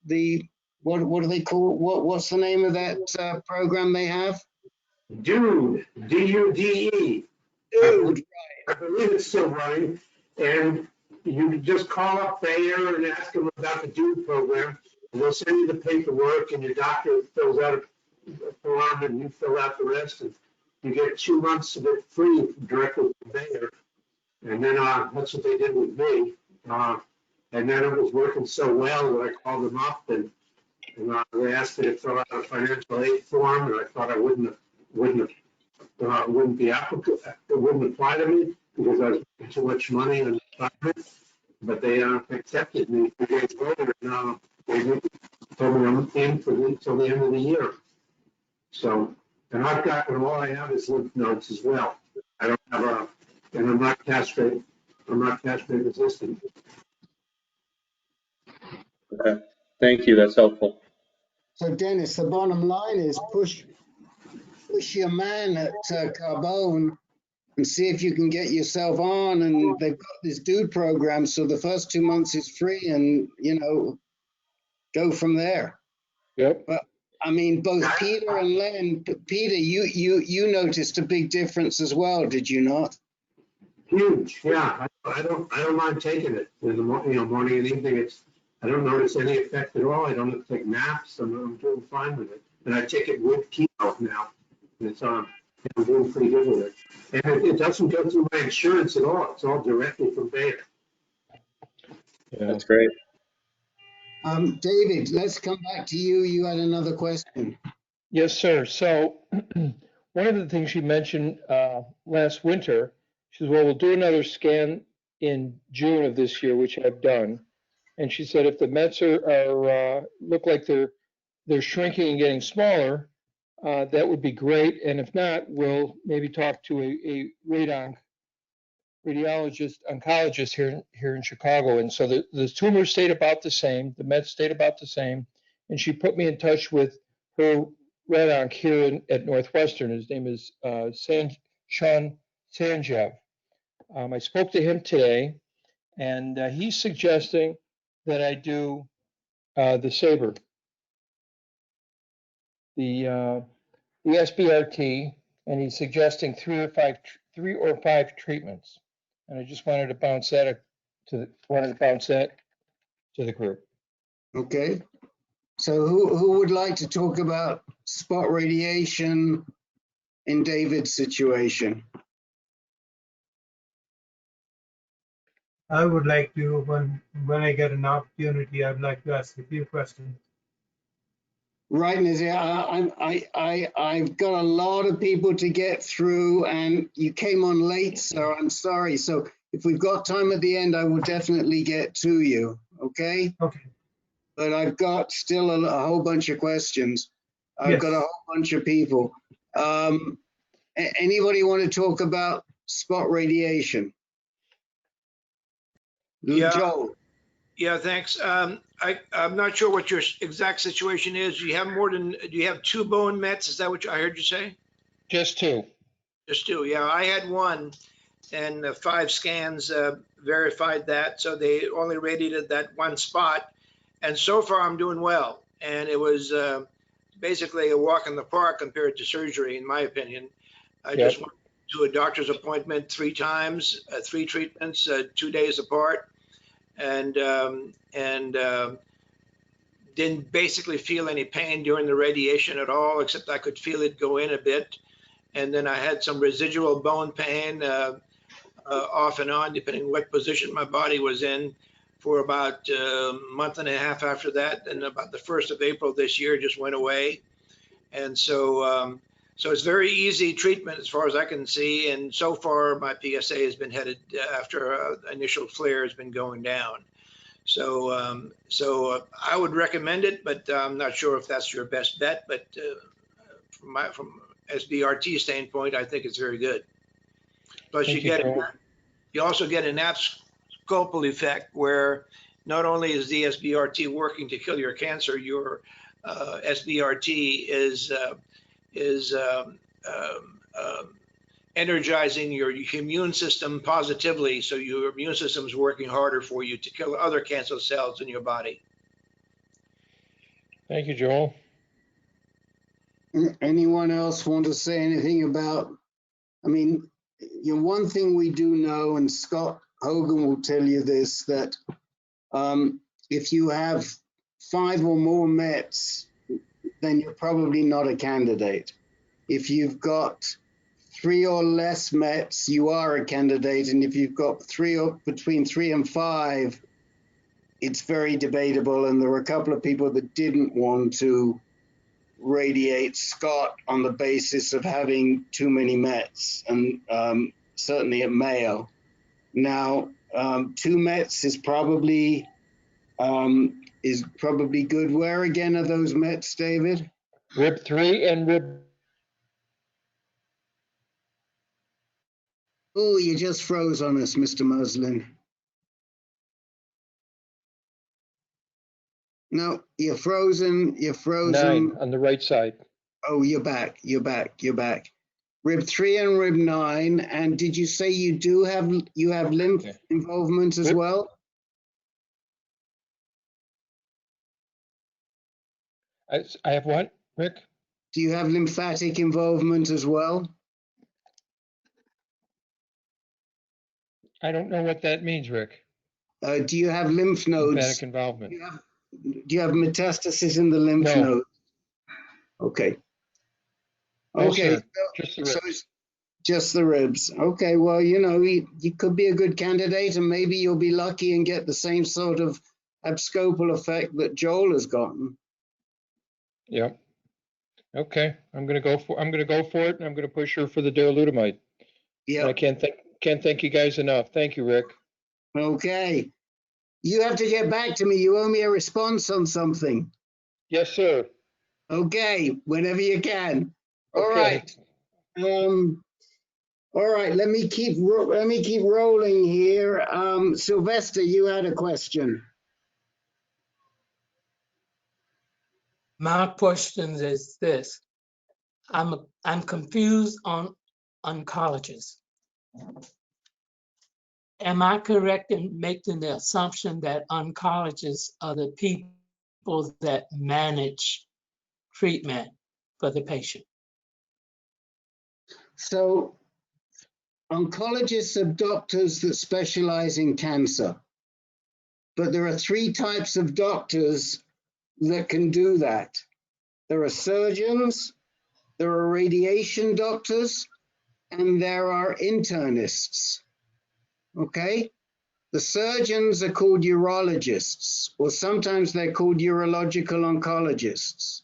the, what do they call, what's the name of that program they have? DUDE, D-U-D-E. Dude, I believe it's still running. And you just call up Bayer and ask them about the DUDE program. And they'll send you the paperwork, and your doctor fills out a form, and you fill out the rest. And you get 2 months of it free directly from Bayer. And then that's what they did with me. And then it was working so well that I called them up, and they asked me to fill out a financial aid form, and I thought I wouldn't be applicable. It wouldn't apply to me because I was making too much money and but they accepted me 3 days later, and they told me I'm in until the end of the year. So, and all I have is lymph nodes as well. I don't have and I'm not castrate resistant. Okay. Thank you. That's helpful. so Dennis, the bottom line is push your man at Carbone and see if you can get yourself on. And they've got this DUDE program, so the first 2 months is free, and go from there. Yep. But I mean, both Peter and Len. Peter, you noticed a big difference as well, did you not? Huge, yeah. I don't mind taking it in the morning and evening. I don't notice any effect at all. I don't have to take naps. I'm doing fine with it, and I take it with chemo now. It's I'm doing pretty good with it, and it doesn't go through my insurance at all. It's all directly from Bayer. Yeah. That's great. David, let's come back to you. You had another question. Yes, sir. So one of the things she mentioned last winter, she said, well, we'll do another scan in June of this year, which I've done. And she said, if the mets are look like they're shrinking and getting smaller, that would be great. And if not, we'll maybe talk to a radiologist, oncologist here in Chicago. And so the tumor stayed about the same, the mets stayed about the same. And she put me in touch with her rad-onc here at Northwestern. His name is Sean Sanjeev. I spoke to him today, and he's suggesting that I do the SABR, the SBRT, and he's suggesting 3 or 5 treatments. And I just wanted to bounce that to the group. Okay. So who would like to talk about spot radiation in David's situation? I would like to, when I get an opportunity, I'd like to ask a few questions. Right, Nazir, I've got a lot of people to get through, and you came on late, so I'm sorry. So if we've got time at the end, I will definitely get to you, okay? Okay. But I've got still a whole bunch of questions. I've got a whole bunch of people. Anybody want to talk about spot radiation? Yeah. Joel. Yeah, thanks. I'm not sure what your exact situation is. Do you have 2 bone mets? Is that what I heard you say? Just 2. Just two. Yeah, I had one, and 5 scans verified that. So they only radiated that one spot, and so far I'm doing well. And it was basically a walk in the park compared to surgery, in my opinion. I just went to a doctor's appointment 3 times, 3 treatments, 2 days apart, and didn't basically feel any pain during the radiation at all, except I could feel it go in a bit. And then I had some residual bone pain off and on, depending on what position my body was in, for about a month and a half after that. And about the 1st of April this year, it just went away. And so, so it's very easy treatment as far as I can see. And so far, my PSA has been headed after initial flare has been going down. So, I would recommend it, but I'm not sure if that's your best bet. But from SBRT standpoint, I think it's very good. Plus, you also get an abscopal effect where not only is the SBRT working to kill your cancer, your SBRT is energizing your immune system positively, so your immune system is working harder for you to kill other cancer cells in your body. Thank you, Joel. Anyone else want to say anything about, I mean, one thing we do know, and Scott Hogan will tell you this, that if you have 5 or more Mets, then you're probably not a candidate. If you've got 3 or less Mets, you are a candidate. And if you've got between 3 and 5, it's very debatable. And there were a couple of people that didn't want to radiate Scott on the basis of having too many Mets, and certainly at Mayo. Now, 2 Mets is probably good. Where again are those Mets, David? Rib 3 and rib. Oh, you just froze on us, Mr. Muslin. No, you're frozen. You're frozen. 9 on the right side. Oh, you're back. You're back. You're back. Rib 3 and rib 9. And did you say you have lymph involvement as well? I have what, Rick? Do you have lymphatic involvement as well? I don't know what that means, Rick. Do you have lymph nodes? Lymphatic involvement. Do you have metastasis in the lymph node? Okay. No, Okay. sir. Just the ribs. So it's just the ribs. Okay. Well, you could be a good candidate, and maybe you'll be lucky and get the same sort of abscopal effect that Joel has gotten. Yep. Okay. I'm gonna go for it, and I'm gonna push her for the darolutamide. Yeah. I can't thank you guys enough. Thank you, Rick. Okay. You have to get back to me. You owe me a response on something. Yes, sir. Okay, whenever you can. All Okay. right. All right. Let me keep rolling here. Sylvester, you had a question. My question is this: I'm confused on oncologists. Am I correct in making the assumption that oncologists are the people that manage treatment for the patient? So, oncologists are doctors that specialize in cancer. But there are 3 types of doctors that can do that. There are surgeons, there are radiation doctors, and there are internists. Okay? The surgeons are called urologists, or sometimes they're called urological oncologists.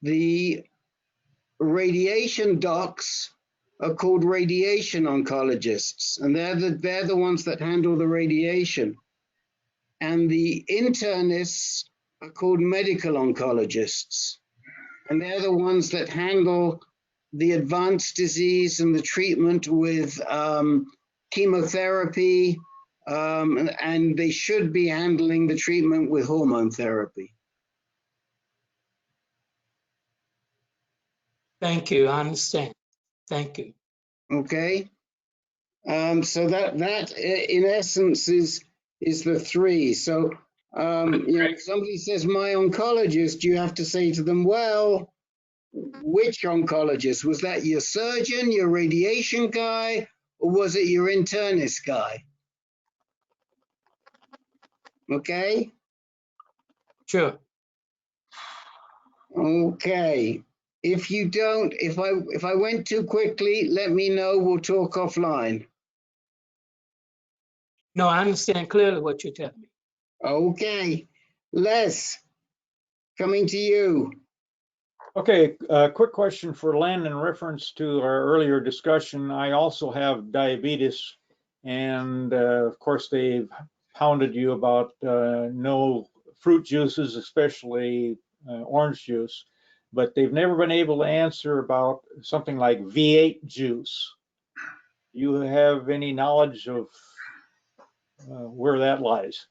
The radiation docs are called radiation oncologists, and they're the ones that handle the radiation. And the internists are called medical oncologists, and they're the ones that handle the advanced disease and the treatment with chemotherapy, and they should be handling the treatment with hormone therapy. Thank you. I understand. Thank you. Okay. So that in essence is the three. So if somebody says my oncologist, you have to say to them, well, which oncologist? Was that your surgeon, your radiation guy, or was it your internist guy? Okay. Sure. Okay. If you don't, if I went too quickly, let me know. We'll talk offline. No, I understand clearly what you're telling me. Okay. Les, coming to you. Okay, quick question for Len in reference to our earlier discussion. I also have diabetes, and of course they've hounded you about no fruit juices, especially orange juice, but they've never been able to answer about something like V8 juice. You have any knowledge of where that lies?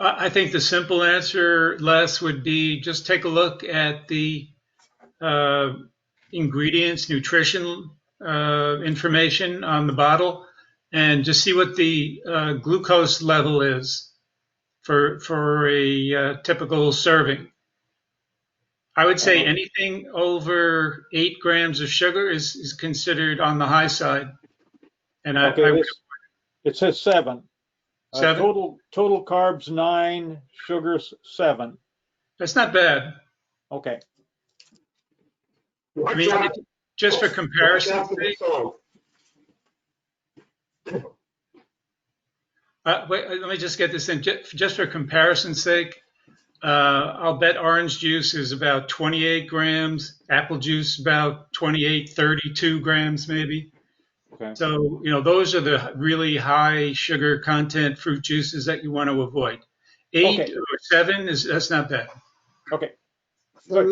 I think the simple answer, Les, would be just take a look at the ingredients, nutrition information on the bottle, and just see what the glucose level is for a typical serving. I would say anything over 8 grams of sugar is considered on the high side. And it says 7. 7? Total carbs 9, sugars 7. That's not bad. Okay. I mean, just for comparison's sake. Wait, let me just get this in. Just for comparison's sake, I'll bet orange juice is about 28 grams, apple juice about 28, 32 grams maybe. Okay. So, those are the really high sugar content fruit juices that you want to avoid. 8 or 7 that's not bad. Okay. So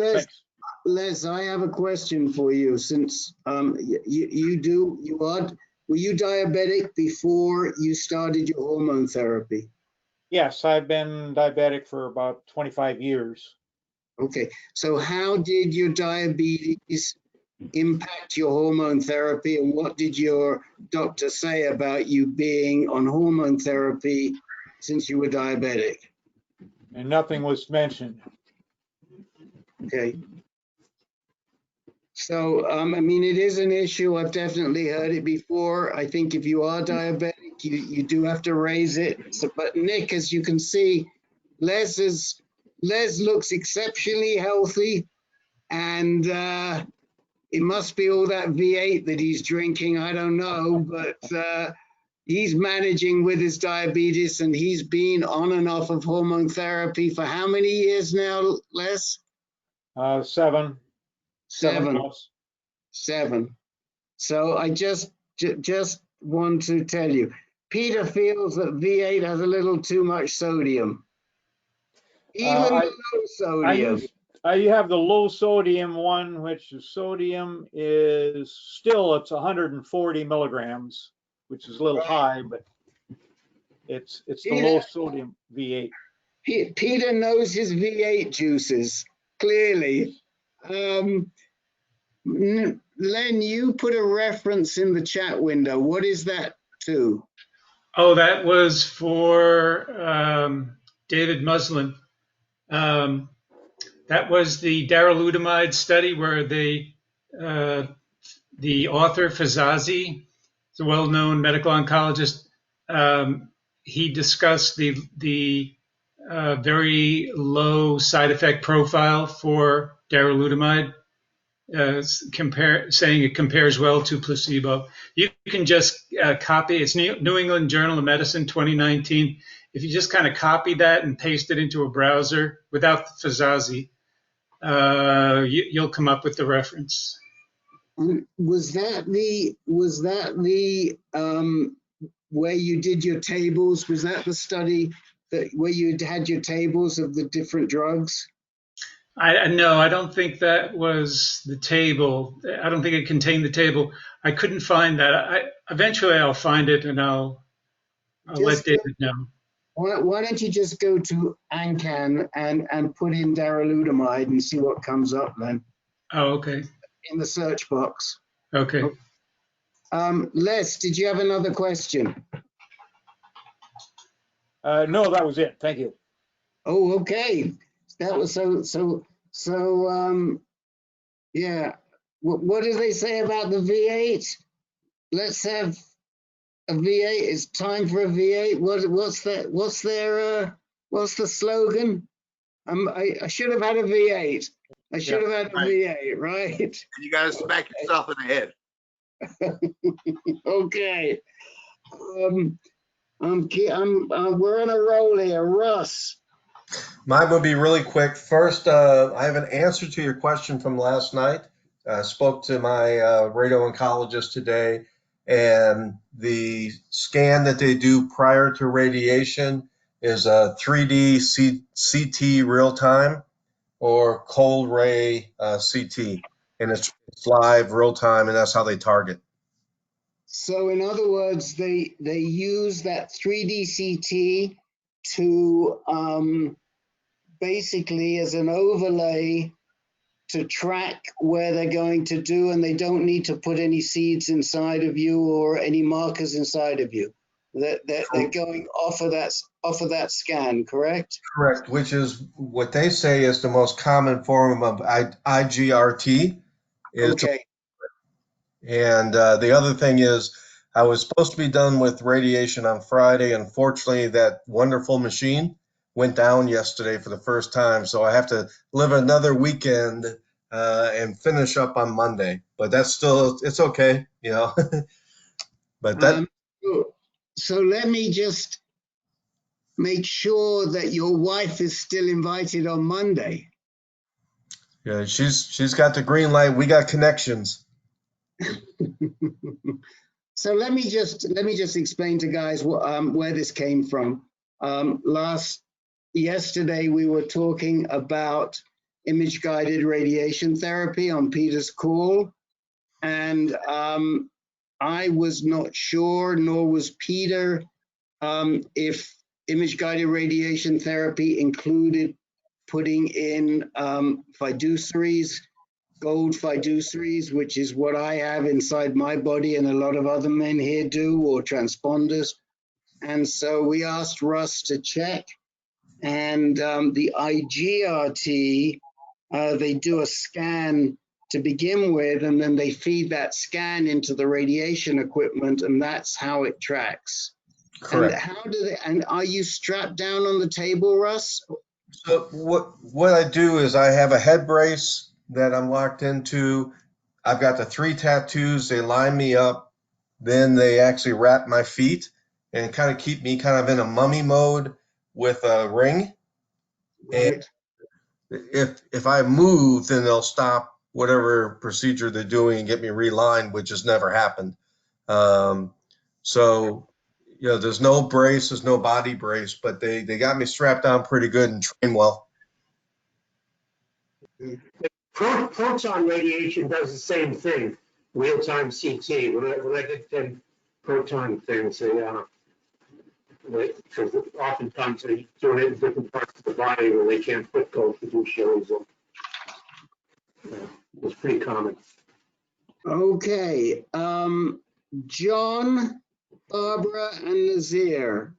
Les, I have a question for you. Since were you diabetic before you started your hormone therapy? Yes, I've been diabetic for about 25 years. Okay, so how did your diabetes impact your hormone therapy, and what did your doctor say about you being on hormone therapy since you were diabetic? And nothing was mentioned. Okay. So, I mean, it is an issue. I've definitely heard it before. I think if you are diabetic, you do have to raise it. So, but Nick, as you can see, Les looks exceptionally healthy, and it must be all that V8 that he's drinking. I don't know, but he's managing with his diabetes, and he's been on and off of hormone therapy for how many years now, Les? 7. 7. So I just want to tell you, Peter feels that V8 has a little too much sodium. Even the low sodium. I have the low sodium one, which the sodium is still, it's 140 milligrams, which is a little high, but it's the low sodium V8. Peter knows his V8 juices, clearly. Len, you put a reference in the chat window. What is that to? Oh, that was for David Muslin. That was the darolutamide study where the author, Fizazi, the well-known medical oncologist, he discussed the very low side effect profile for darolutamide, saying it compares well to placebo. You can just copy, it's New England Journal of Medicine 2019. If you just kind of copy that and paste it into a browser without the Fizazi, you'll come up with the reference. Was that the where you did your tables? Was that the study where you had your tables of the different drugs? No, I don't think that was the table. I don't think it contained the table. I couldn't find that. Eventually I'll find it and I'll let David know. Why don't you just go to AnCan and put in darolutamide and see what comes up then? Oh, okay. In the search box. Okay. Les, did you have another question? No, that was it. Thank you. Oh, okay. That was yeah. What do they say about the V8? Let's have a V8. It's time for a V8. What's that? What's the slogan? I should have had a V8. I should have had a V8, right? You got to smack yourself in the head. Okay. We're on a roll here. Russ. Mine will be really quick. First, I have an answer to your question from last night. I spoke to my radio oncologist today, and the scan that they do prior to radiation is a 3D CT real time or cold ray CT, and it's live real time, and that's how they target. So in other words, they use that 3D CT to basically as an overlay to track where they're going to do, and they don't need to put any seeds inside of you or any markers inside of you. They're going off of that scan, correct? Correct, which is what they say is the most common form of IGRT. Okay. And the other thing is, I was supposed to be done with radiation on Friday. Unfortunately, that wonderful machine went down yesterday for the first time, so I have to live another weekend and finish up on Monday. But that's still, it's okay, you know. But that. So let me just make sure that your wife is still invited on Monday. Yeah, she's got the green light. We got connections. So let me just explain to guys where this came from. Yesterday we were talking about image-guided radiation therapy on Peter's call, and I was not sure, nor was Peter, if image-guided radiation therapy included putting in fiduciaries, gold fiduciaries, which is what I have inside my body and a lot of other men here do, or transponders. And so we asked Russ to check, and the IGRT, they do a scan to begin with, and then they feed that scan into the radiation equipment, and that's how it tracks. Correct. And how do they, and are you strapped down on the table, Russ? So what I do is I have a head brace that I'm locked into. I've got the 3 tattoos. They line me up. Then they actually wrap my feet and kind of keep me kind of in a mummy mode with a ring. Right. And if I move, then they'll stop whatever procedure they're doing and get me relined, which has never happened. So, you know, there's no brace, there's no body brace, but they got me strapped down pretty good and trained well. Proton radiation does the same thing, real-time CT. When I did 10 proton things, because oftentimes they do it in different parts of the body where they can't put gold fiduciaries in. It's pretty common. Okay. John, Barbara, and Nazir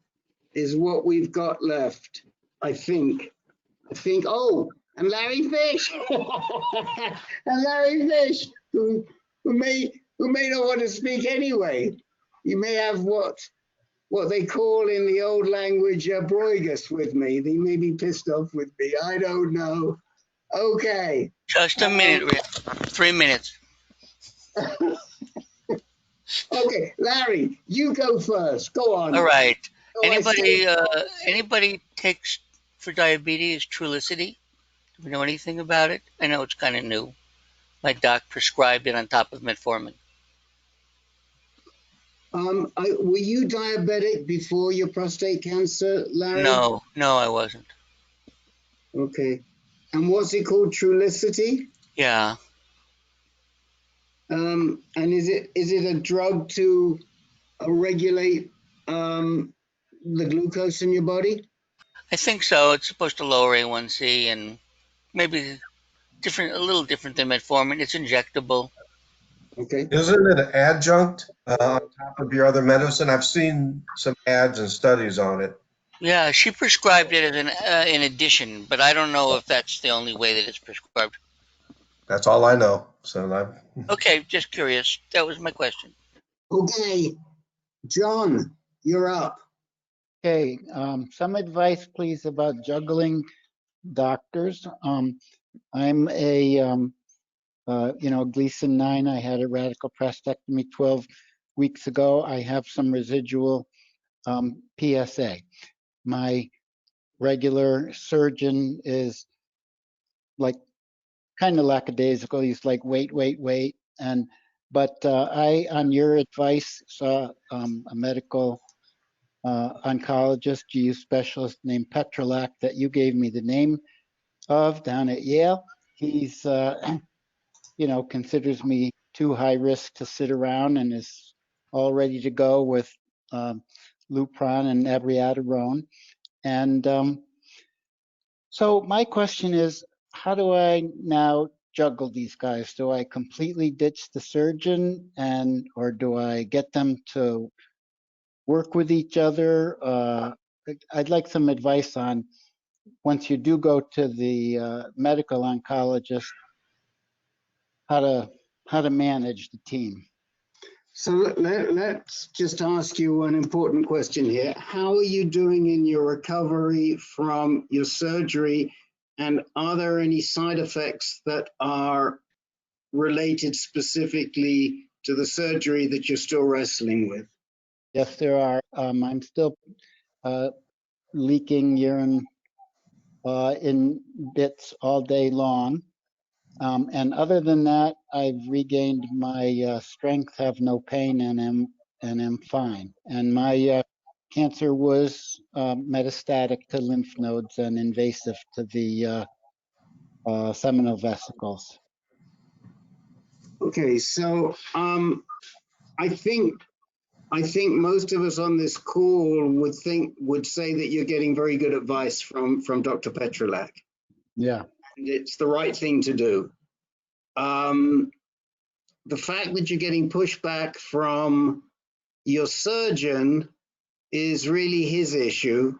is what we've got left, I think. Oh, and Larry Fish. And Larry Fish, who may not want to speak anyway. You may have what they call in the old language broigus with me. They may be pissed off with me. I don't know. Okay. Just a minute, Rick. 3 minutes. Okay, Larry, you go first. Go on. All right. Oh, Anybody takes for diabetes Truliicity? Do we know anything about it? I know it's kind of new. My doc prescribed it on top of metformin. Were you diabetic before your prostate cancer, Larry? No, I wasn't. Okay. And what's it called? Trulicity? Yeah. And is it a drug to regulate the glucose in your body? I think so. It's supposed to lower A1C and maybe a little different than metformin. It's injectable. Okay. Isn't it an adjunct on top of your other medicine? I've seen some ads and studies on it. Yeah, she prescribed it as an in addition, but I don't know if that's the only way that it's prescribed. That's all I know. So Okay, just curious. That was my question. Okay, John, you're up. Okay, some advice, please, about juggling doctors. I'm a, Gleason 9. I had a radical prostatectomy 12 weeks ago. I have some residual PSA. My regular surgeon is like kind of lackadaisical. He's like, wait. But I, on your advice, saw a medical oncologist, GU specialist named Petrolac that you gave me the name of down at Yale. He's, considers me too high risk to sit around and is all ready to go with Lupron and abiraterone. And so my question is, how do I now juggle these guys? Do I completely ditch the surgeon or do I get them to work with each other? I'd like some advice on, once you do go to the medical oncologist, how to manage the team. So let's just ask you an important question here. How are you doing in your recovery from your surgery? And are there any side effects that are related specifically to the surgery that you're still wrestling with? Yes, there are. I'm still leaking urine in bits all day long. And other than that, I've regained my strength, have no pain, and am fine. And my cancer was metastatic to lymph nodes and invasive to the seminal vesicles. Okay, so I think most of us on this call would say that you're getting very good advice from Dr. Petrolac. Yeah. And it's the right thing to do. The fact that you're getting pushback from your surgeon is really his issue.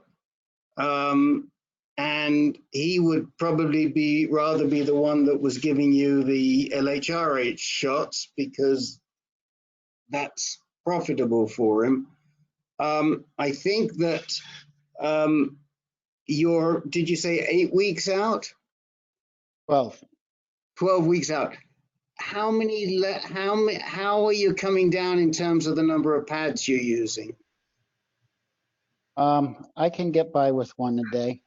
And he would probably rather be the one that was giving you the LHRH shots because that's profitable for him. I think that did you say 8 weeks out? 12. 12 weeks out. How are you coming down in terms of the number of pads you're using? I can get by with one a day.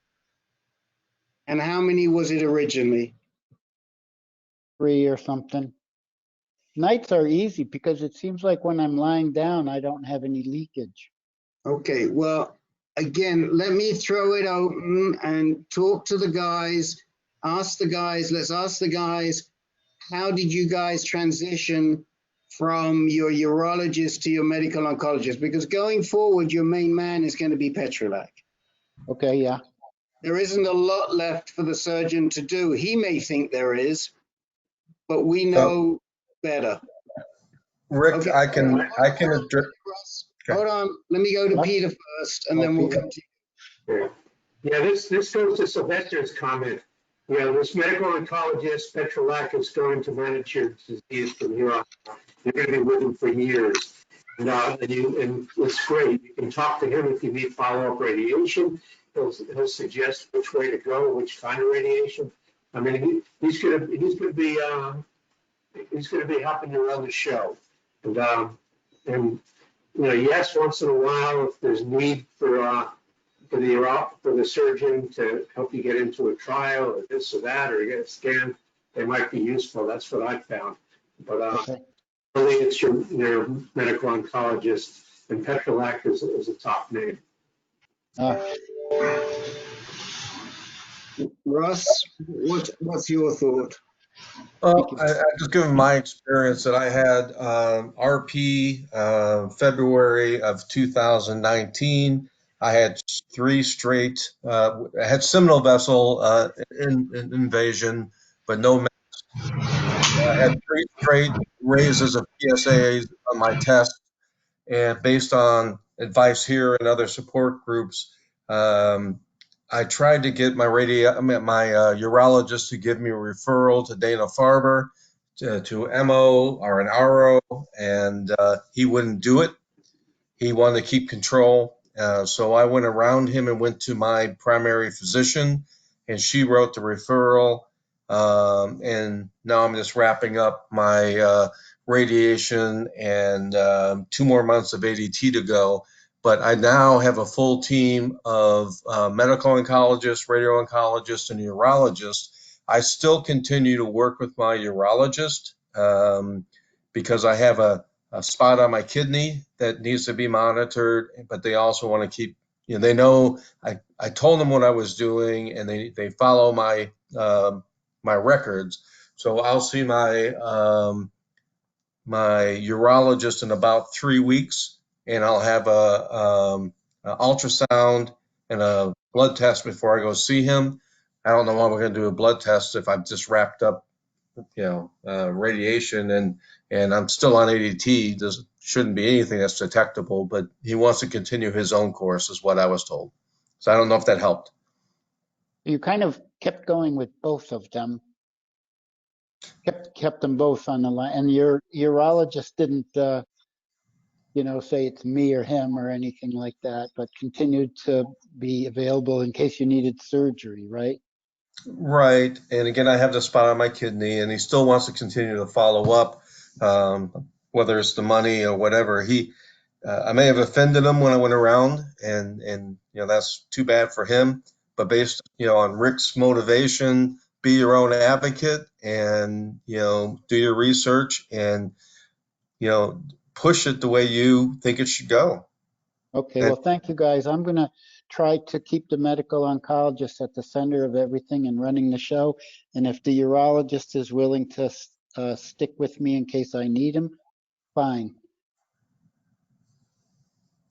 And how many was it originally? 3 or something. Nights are easy because it seems like when I'm lying down, I don't have any leakage. Okay, well, again, let me throw it open and talk to the guys. Let's ask the guys, how did you guys transition from your urologist to your medical oncologist? Because going forward, your main man is going to be Petrolac. Okay, yeah. There isn't a lot left for the surgeon to do. He may think there is, but we know better. Rick, Okay. I can address. Hold on, let me go to Peter first, and then we'll come to you. Yeah, this goes to Sylvester's comment. This medical oncologist, Petrolac, is going to manage your disease from here on. You're going to be with him for years. And it's great. You can talk to him if you need follow-up radiation. He'll suggest which way to go, which kind of radiation. I mean, he's going to be helping you run the show. And yes, once in a while, if there's need for the surgeon to help you get into a trial or this or that, or get a scan, they might be useful. That's what I found. But really, it's your medical oncologist, and Petrolac is a top name. Russ, what's your thought? Well, I just given my experience that I had RP February of 2019. I had 3 straight. I had seminal vessel invasion, but no mass. had 3 straight raises of PSAs on my test, and based on advice here and other support groups, I tried to get my urologist to give me a referral to Dana-Farber, to MO or an RO, and he wouldn't do it. He wanted to keep control. So I went around him and went to my primary physician, and she wrote the referral. And now I'm just wrapping up my radiation and 2 more months of ADT to go. But I now have a full team of medical oncologists, radio oncologists, and urologists. I still continue to work with my urologist because I have a spot on my kidney that needs to be monitored, but they also want to keep, they know I told them what I was doing, and they follow my my records. So I'll see my my urologist in about 3 weeks, and I'll have a ultrasound and a blood test before I go see him. I don't know why we're going to do a blood test if I've just wrapped up, radiation and I'm still on ADT. There shouldn't be anything that's detectable, but he wants to continue his own course, is what I was told. So I don't know if that helped. You kind of kept going with both of them. Kept them both on the line, and your urologist didn't, say it's me or him or anything like that, but continued to be available in case you needed surgery, right? Right. And again, I have the spot on my kidney, and he still wants to continue to follow up, whether it's the money or whatever. I may have offended him when I went around, and that's too bad for him. But based, on Rick's motivation, be your own advocate, and do your research, and push it the way you think it should go. Okay, And well, thank you guys. I'm going to try to keep the medical oncologist at the center of everything and running the show. And if the urologist is willing to stick with me in case I need him, fine.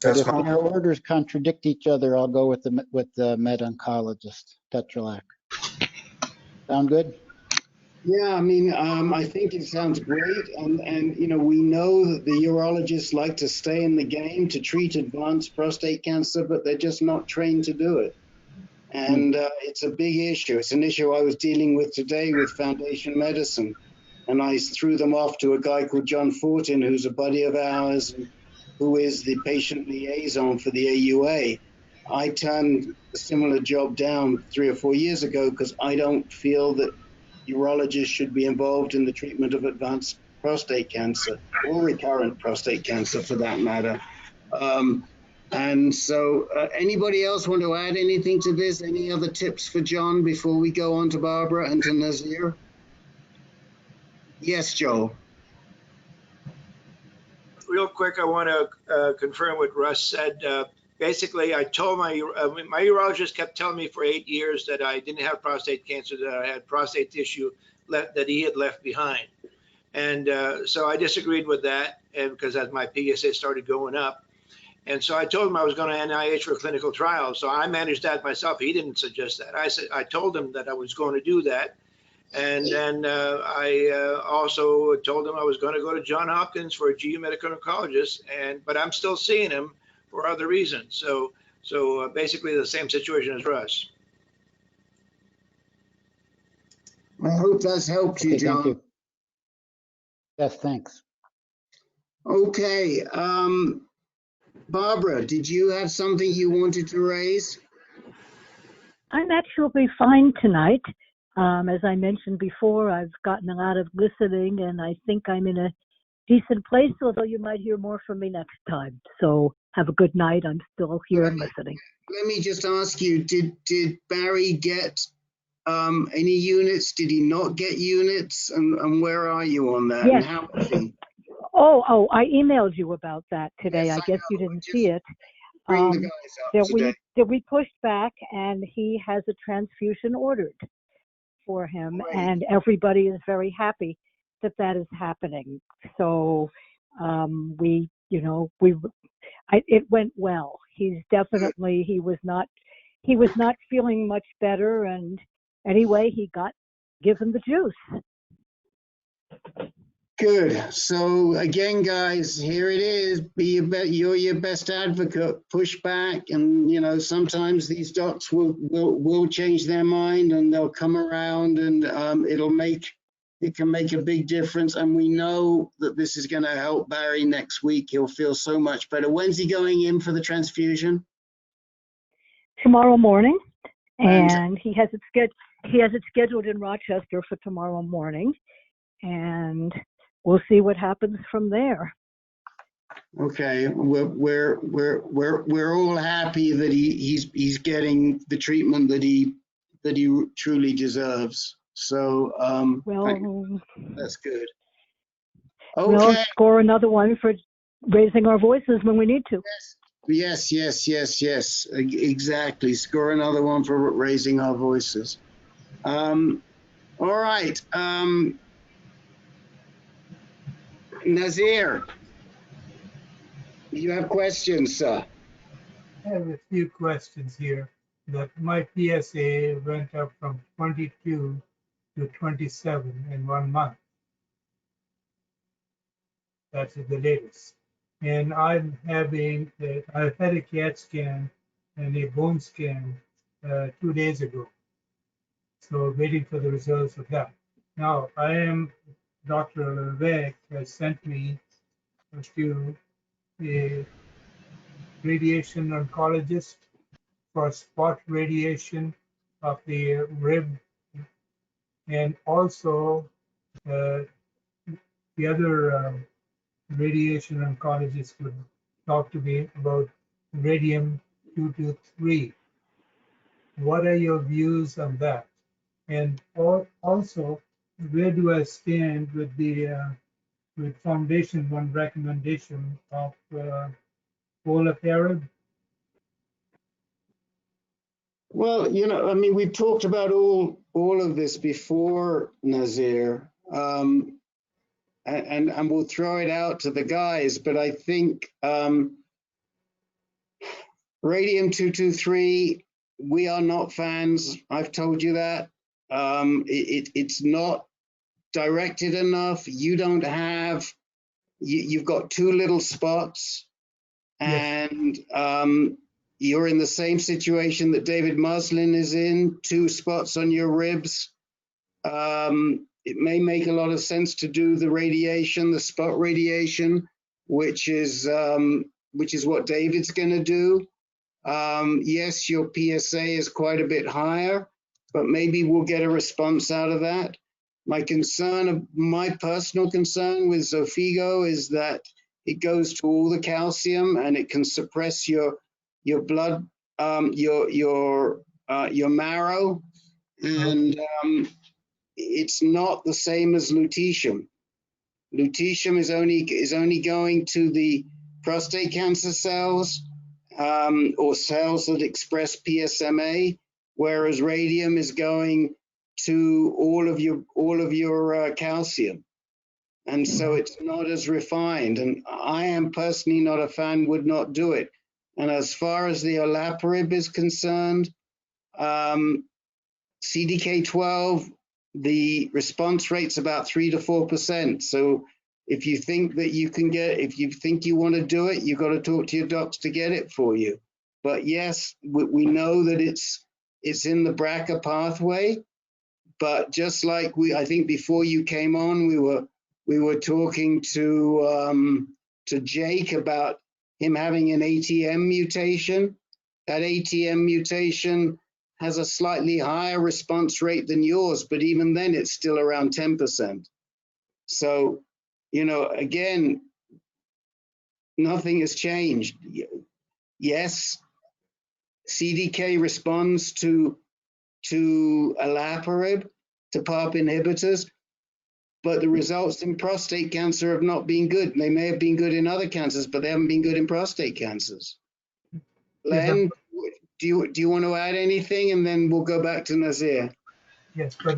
But if our orders contradict each other, I'll go with the med oncologist, Tetralac. Sound good? Yeah, I think it sounds great, and we know that the urologists like to stay in the game to treat advanced prostate cancer, but they're just not trained to do it. And it's a big issue. It's an issue I was dealing with today with Foundation Medicine, and I threw them off to a guy called John Fortin, who's a buddy of ours, and who is the patient liaison for the AUA. I turned a similar job down 3 or 4 years ago because I don't feel that urologists should be involved in the treatment of advanced prostate cancer or recurrent prostate cancer for that matter. And so anybody else want to add anything to this? Any other tips for John before we go on to Barbara and to Nazir? Yes, Joel. Real quick, I want to confirm what Russ said. Basically, I told my urologist kept telling me for 8 years that I didn't have prostate cancer, that I had prostate tissue that he had left behind. And so I disagreed with that, and because as my PSA started going up. And so I told him I was going to NIH for clinical trials. So I managed that myself. He didn't suggest that. I told him that I was going to do that. And then I also told him I was going to go to Johns Hopkins for a GU medical oncologist, but I'm still seeing him for other reasons. So basically the same situation as Russ. I hope that's helped you, John. Thank you. Yes, thanks. Okay, Barbara, did you have something you wanted to raise? I'm actually fine tonight. As I mentioned before, I've gotten a lot of listening, and I think I'm in a decent place, although you might hear more from me next time. So have a good night. I'm still here and listening. Let me just ask you, did Barry get any units? Did he not get units? And where are you on that? Yes. And how is he? Oh, I emailed you about that today. Yes, I guess you didn't see it. Bring the guys up today. That we pushed back, and he has a transfusion ordered for him, and everybody is very happy that is happening. So it went well. He's definitely, he was not feeling much better, and anyway, he got given the juice. Good. So again, guys, here it is. You're your best advocate. Push back, and sometimes these docs will change their mind, and they'll come around, and it can make a big difference. And we know that this is going to help Barry next week. He'll feel so much better. When's he going in for the transfusion? Tomorrow morning, and he has it scheduled in Rochester for tomorrow morning, and we'll see what happens from there. Okay, we're all happy that he's getting the treatment that he truly deserves. So that's good. Okay. We'll score another one for raising our voices when we need to. Yes. Exactly. Score another one for raising our voices. All right. Nazir, you have questions, sir? I have a few questions here. That my PSA went up from 22 to 27 in 1 month. That's the latest. And I've had a CAT scan and a bone scan 2 days ago. So waiting for the results of that. Now Dr. Levesque has sent me to a radiation oncologist for spot radiation of the rib, and also the other radiation oncologist would talk to me about radium-223. What are your views on that? And also, where do I stand with the with Foundation One recommendation of olaparib? Well, we've talked about all of this before, Nazir, and we'll throw it out to the guys. But I think radium-223, we are not fans. I've told you that. It's not directed enough. You've got too little spots, and you're in the same situation that David Muslin is in, 2 spots on your ribs. It may make a lot of sense to do the spot radiation, which is what David's going to do. Yes, your PSA is quite a bit higher, but maybe we'll get a response out of that. My personal concern with Xofigo is that it goes to all the calcium, and it can suppress your blood, your marrow, and it's not the same as lutetium. Lutetium is only going to the prostate cancer cells, or cells that express PSMA, whereas radium is going to all of your calcium. And so it's not as refined. And I am personally not a fan, would not do it. And as far as the olaparib is concerned, CDK12, the response rate's about 3 to 4%. So if you think you want to do it, you've got to talk to your docs to get it for you. But yes, we know that it's in the BRCA pathway. But just like I think before you came on, we were talking to Jake about him having an ATM mutation. That ATM mutation has a slightly higher response rate than yours, but even then it's still around 10%. So, again, nothing has changed. Yes, CDK responds to olaparib, to PARP inhibitors, but the results in prostate cancer have not been good. They may have been good in other cancers, but they haven't been good in prostate cancers. Len, do you want to add anything, and then we'll go back to Nazir? Yes, but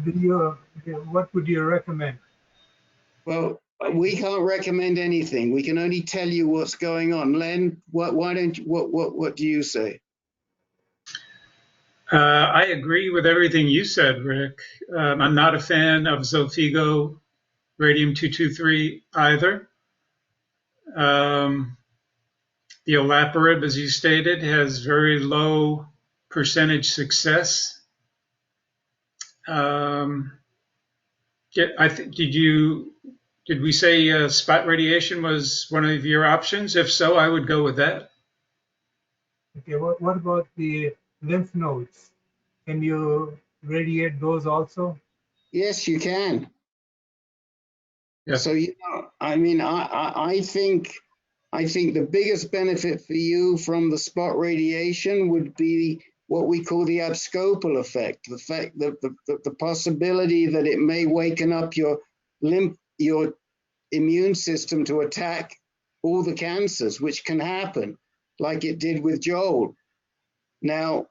what would you recommend? Well, we can't recommend anything. We can only tell you what's going on. Len, what do you say? I agree with everything you said, Rick. I'm not a fan of Xofigo radium-223 either. The olaparib, as you stated, has very low percentage success. Did we say spot radiation was one of your options? If so, I would go with that. Okay, what about the lymph nodes? Can you radiate those also? Yes, you can. Yeah. So, I mean, I think the biggest benefit for you from the spot radiation would be what we call the abscopal effect, the fact that the possibility that it may waken up your immune system to attack all the cancers, which can happen, like it did with Joel. Now,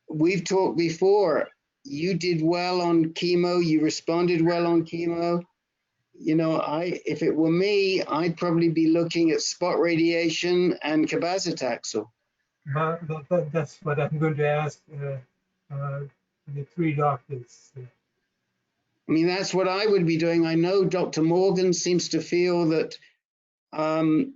we've talked before, you did well on chemo, you responded well on chemo. If it were me, I'd probably be looking at spot radiation and cabazitaxel. But that's what I'm going to ask the three doctors. I mean, that's what I would be doing. I know Dr. Morgan seems to feel that the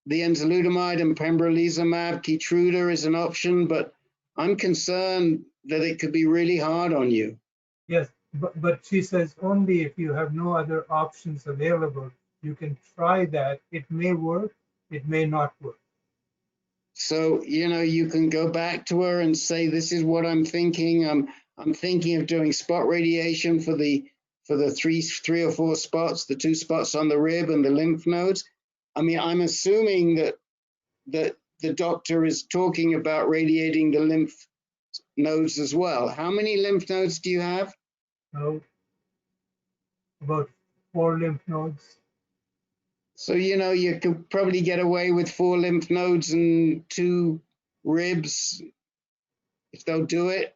enzalutamide and pembrolizumab, Keytruda is an option, but I'm concerned that it could be really hard on you. Yes, but she says only if you have no other options available, you can try that. It may work, it may not work. So, you can go back to her and say, this is what I'm thinking. I'm thinking of doing spot radiation for the three or four spots, the 2 spots on the rib and the lymph nodes. I mean, I'm assuming that the doctor is talking about radiating the lymph nodes as well. How many lymph nodes do you have? About 4 lymph nodes. So, you could probably get away with 4 lymph nodes and 2 ribs. If they'll do it,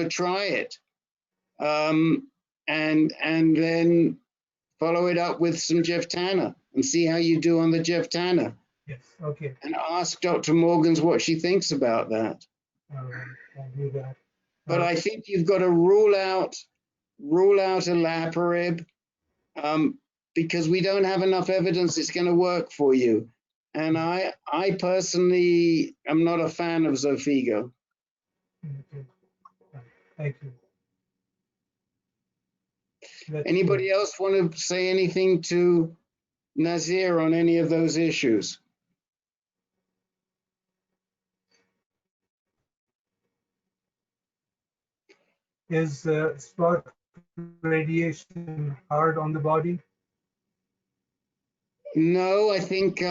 try it. And then follow it up with some Jeff Tanner and see how you do on the Jeff Tanner. Yes, okay. And ask Dr. Morgans what she thinks about that. I'll do that. But I think you've got to rule out olaparib because we don't have enough evidence it's going to work for you. And I personally am not a fan of Xofigo. Thank you. Anybody else want to say anything to Nazir on any of those issues? Is spot radiation hard on the body? No, I think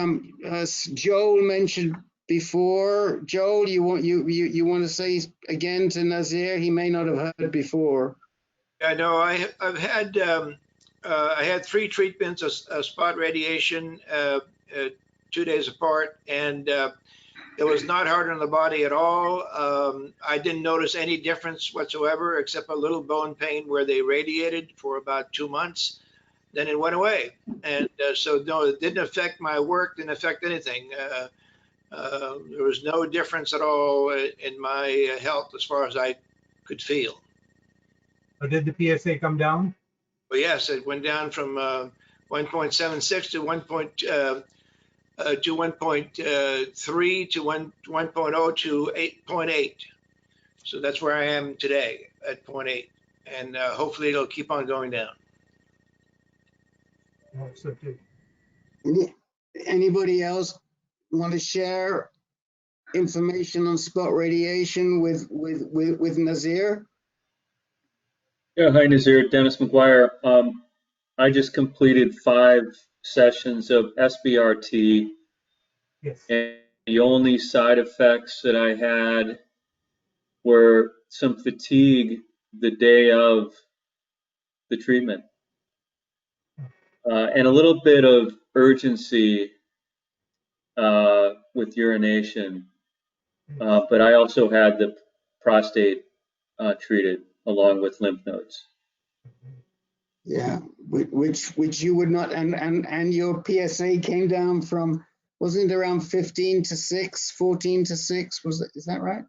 as Joel mentioned before. Joel, you want to say again to Nazir? He may not have heard before. I know I've had I had 3 treatments of spot radiation 2 days apart, and it was not hard on the body at all. I didn't notice any difference whatsoever, except a little bone pain where they radiated for about 2 months. Then it went away, and so no, it didn't affect my work, didn't affect anything. There was no difference at all in my health as far as I could feel. Did the PSA come down? Well, yes, it went down from 1.76 to 1.3 to 1.0 to 8.8. So that's where I am today at 0.8, and hopefully it'll keep on going down. Anybody else want to share information on spot radiation with Nazir? Yeah, hi Nazir, Dennis McGuire. I just completed 5 sessions of SBRT. Yes. And the only side effects that I had were some fatigue the day of the treatment. And a little bit of urgency with urination. But I also had the prostate treated along with lymph nodes. Yeah, which you would not, and your PSA came down from, wasn't it around 15 to 6, 14 to 6? Is that right?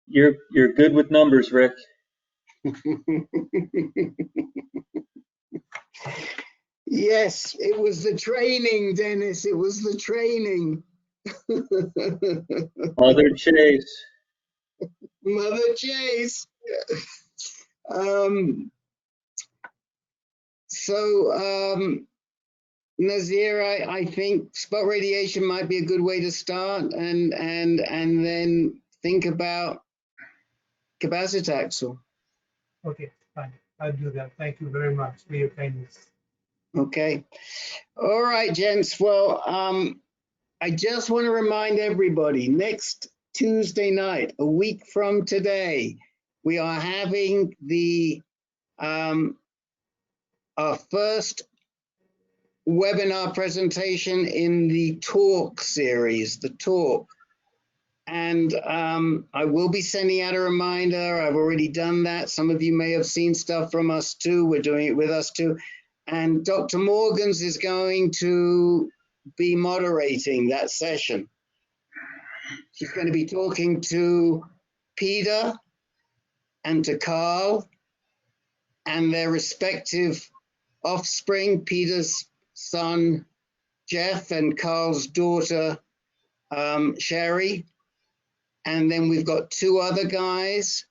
You're good with numbers, Rick. Yes, it was the training, Dennis. It was the training. Mother Chase. Mother Chase. Nazir, I think spot radiation might be a good way to start, and then think about cabazitaxel. Okay, fine. I'll do that. Thank you very much for your kindness. Okay. All right, gents. Well, I just want to remind everybody, next Tuesday night, a week from today, we are having our first webinar presentation in the talk series, the talk. And I will be sending out a reminder. I've already done that. Some of you may have seen stuff from us too. We're doing it with us too. And Dr. Morgans is going to be moderating that session. She's going to be talking to Peter and to Carl and their respective offspring, Peter's son, Jeff, and Carl's daughter, Sherry. And then we've got two other guys,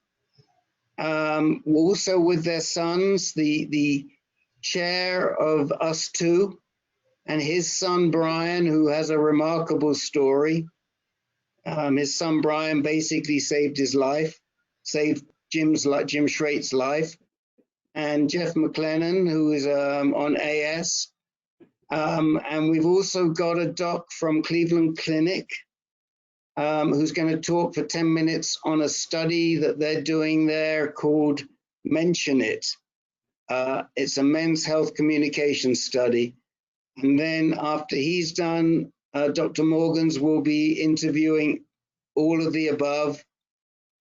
also with their sons, the chair of us two, and his son, Brian, who has a remarkable story. His son, Brian, basically saved his life, saved Jim Schrait's life. And Jeff McLennan, who is on AS. And we've also got a doc from Cleveland Clinic, who's going to talk for 10 minutes on a study that they're doing there called Mention It. It's a men's health communication study. And then after he's done, Dr. Morgans will be interviewing all of the above,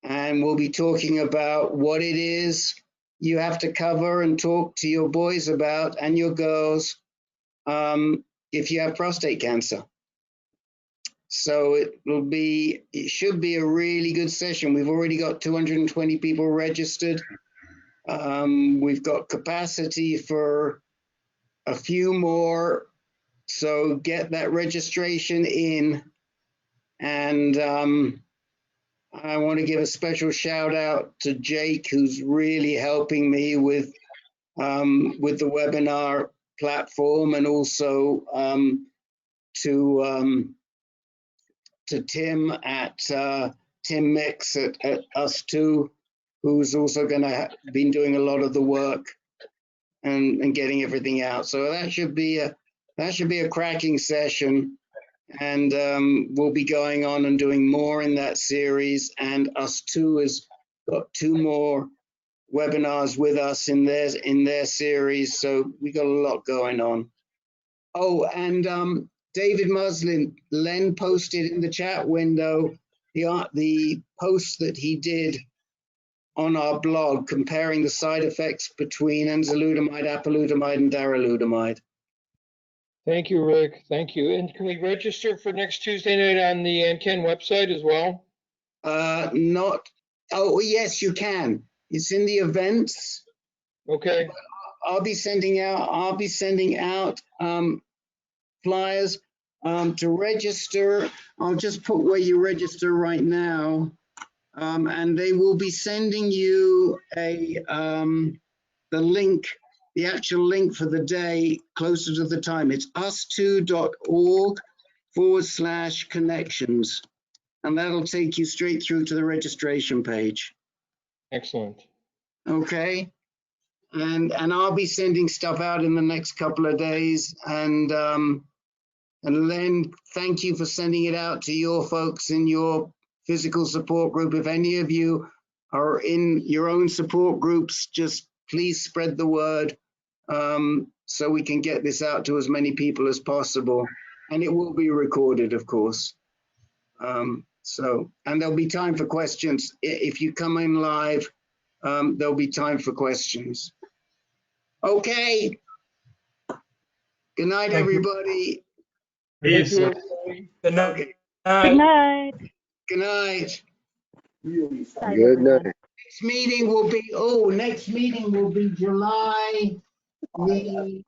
and we'll be talking about what it is you have to cover and talk to your boys about and your girls if you have prostate cancer. So it should be a really good session. We've already got 220 people registered. We've got capacity for a few more. So get that registration in. And I want to give a special shout out to Jake, who's really helping me with the webinar platform, and also to Tim at Tim Mix at Us Too, who's also going to been doing a lot of the work and getting everything out. So that should be a cracking session, and we'll be going on and doing more in that series. And Us Too has got two more webinars with us in their series, so we got a lot going on. Oh, and David Muslin, Len posted in the chat window the post that he did on our blog comparing the side effects between enzalutamide, apalutamide, and darolutamide. Thank you, Rick. Thank you. And can we register for next Tuesday night on the AnCan website as well? Oh, yes, you can. It's in the events. Okay. I'll be sending out flyers to register. I'll just put where you register right now, and they will be sending you the link, the actual link for the day closer to the time. It's us2.org/connections, and that'll take you straight through to the registration page. Excellent. Okay. And I'll be sending stuff out in the next couple of days. And Len, thank you for sending it out to your folks in your physical support group. If any of you are in your own support groups, just please spread the word so we can get this out to as many people as possible. And it will be recorded, of course. And there'll be time for questions. If you come in live, there'll be time for questions. Okay. Good night, everybody. Peace. Good night. Okay. Good night. Good night. Good night. Next meeting will be July the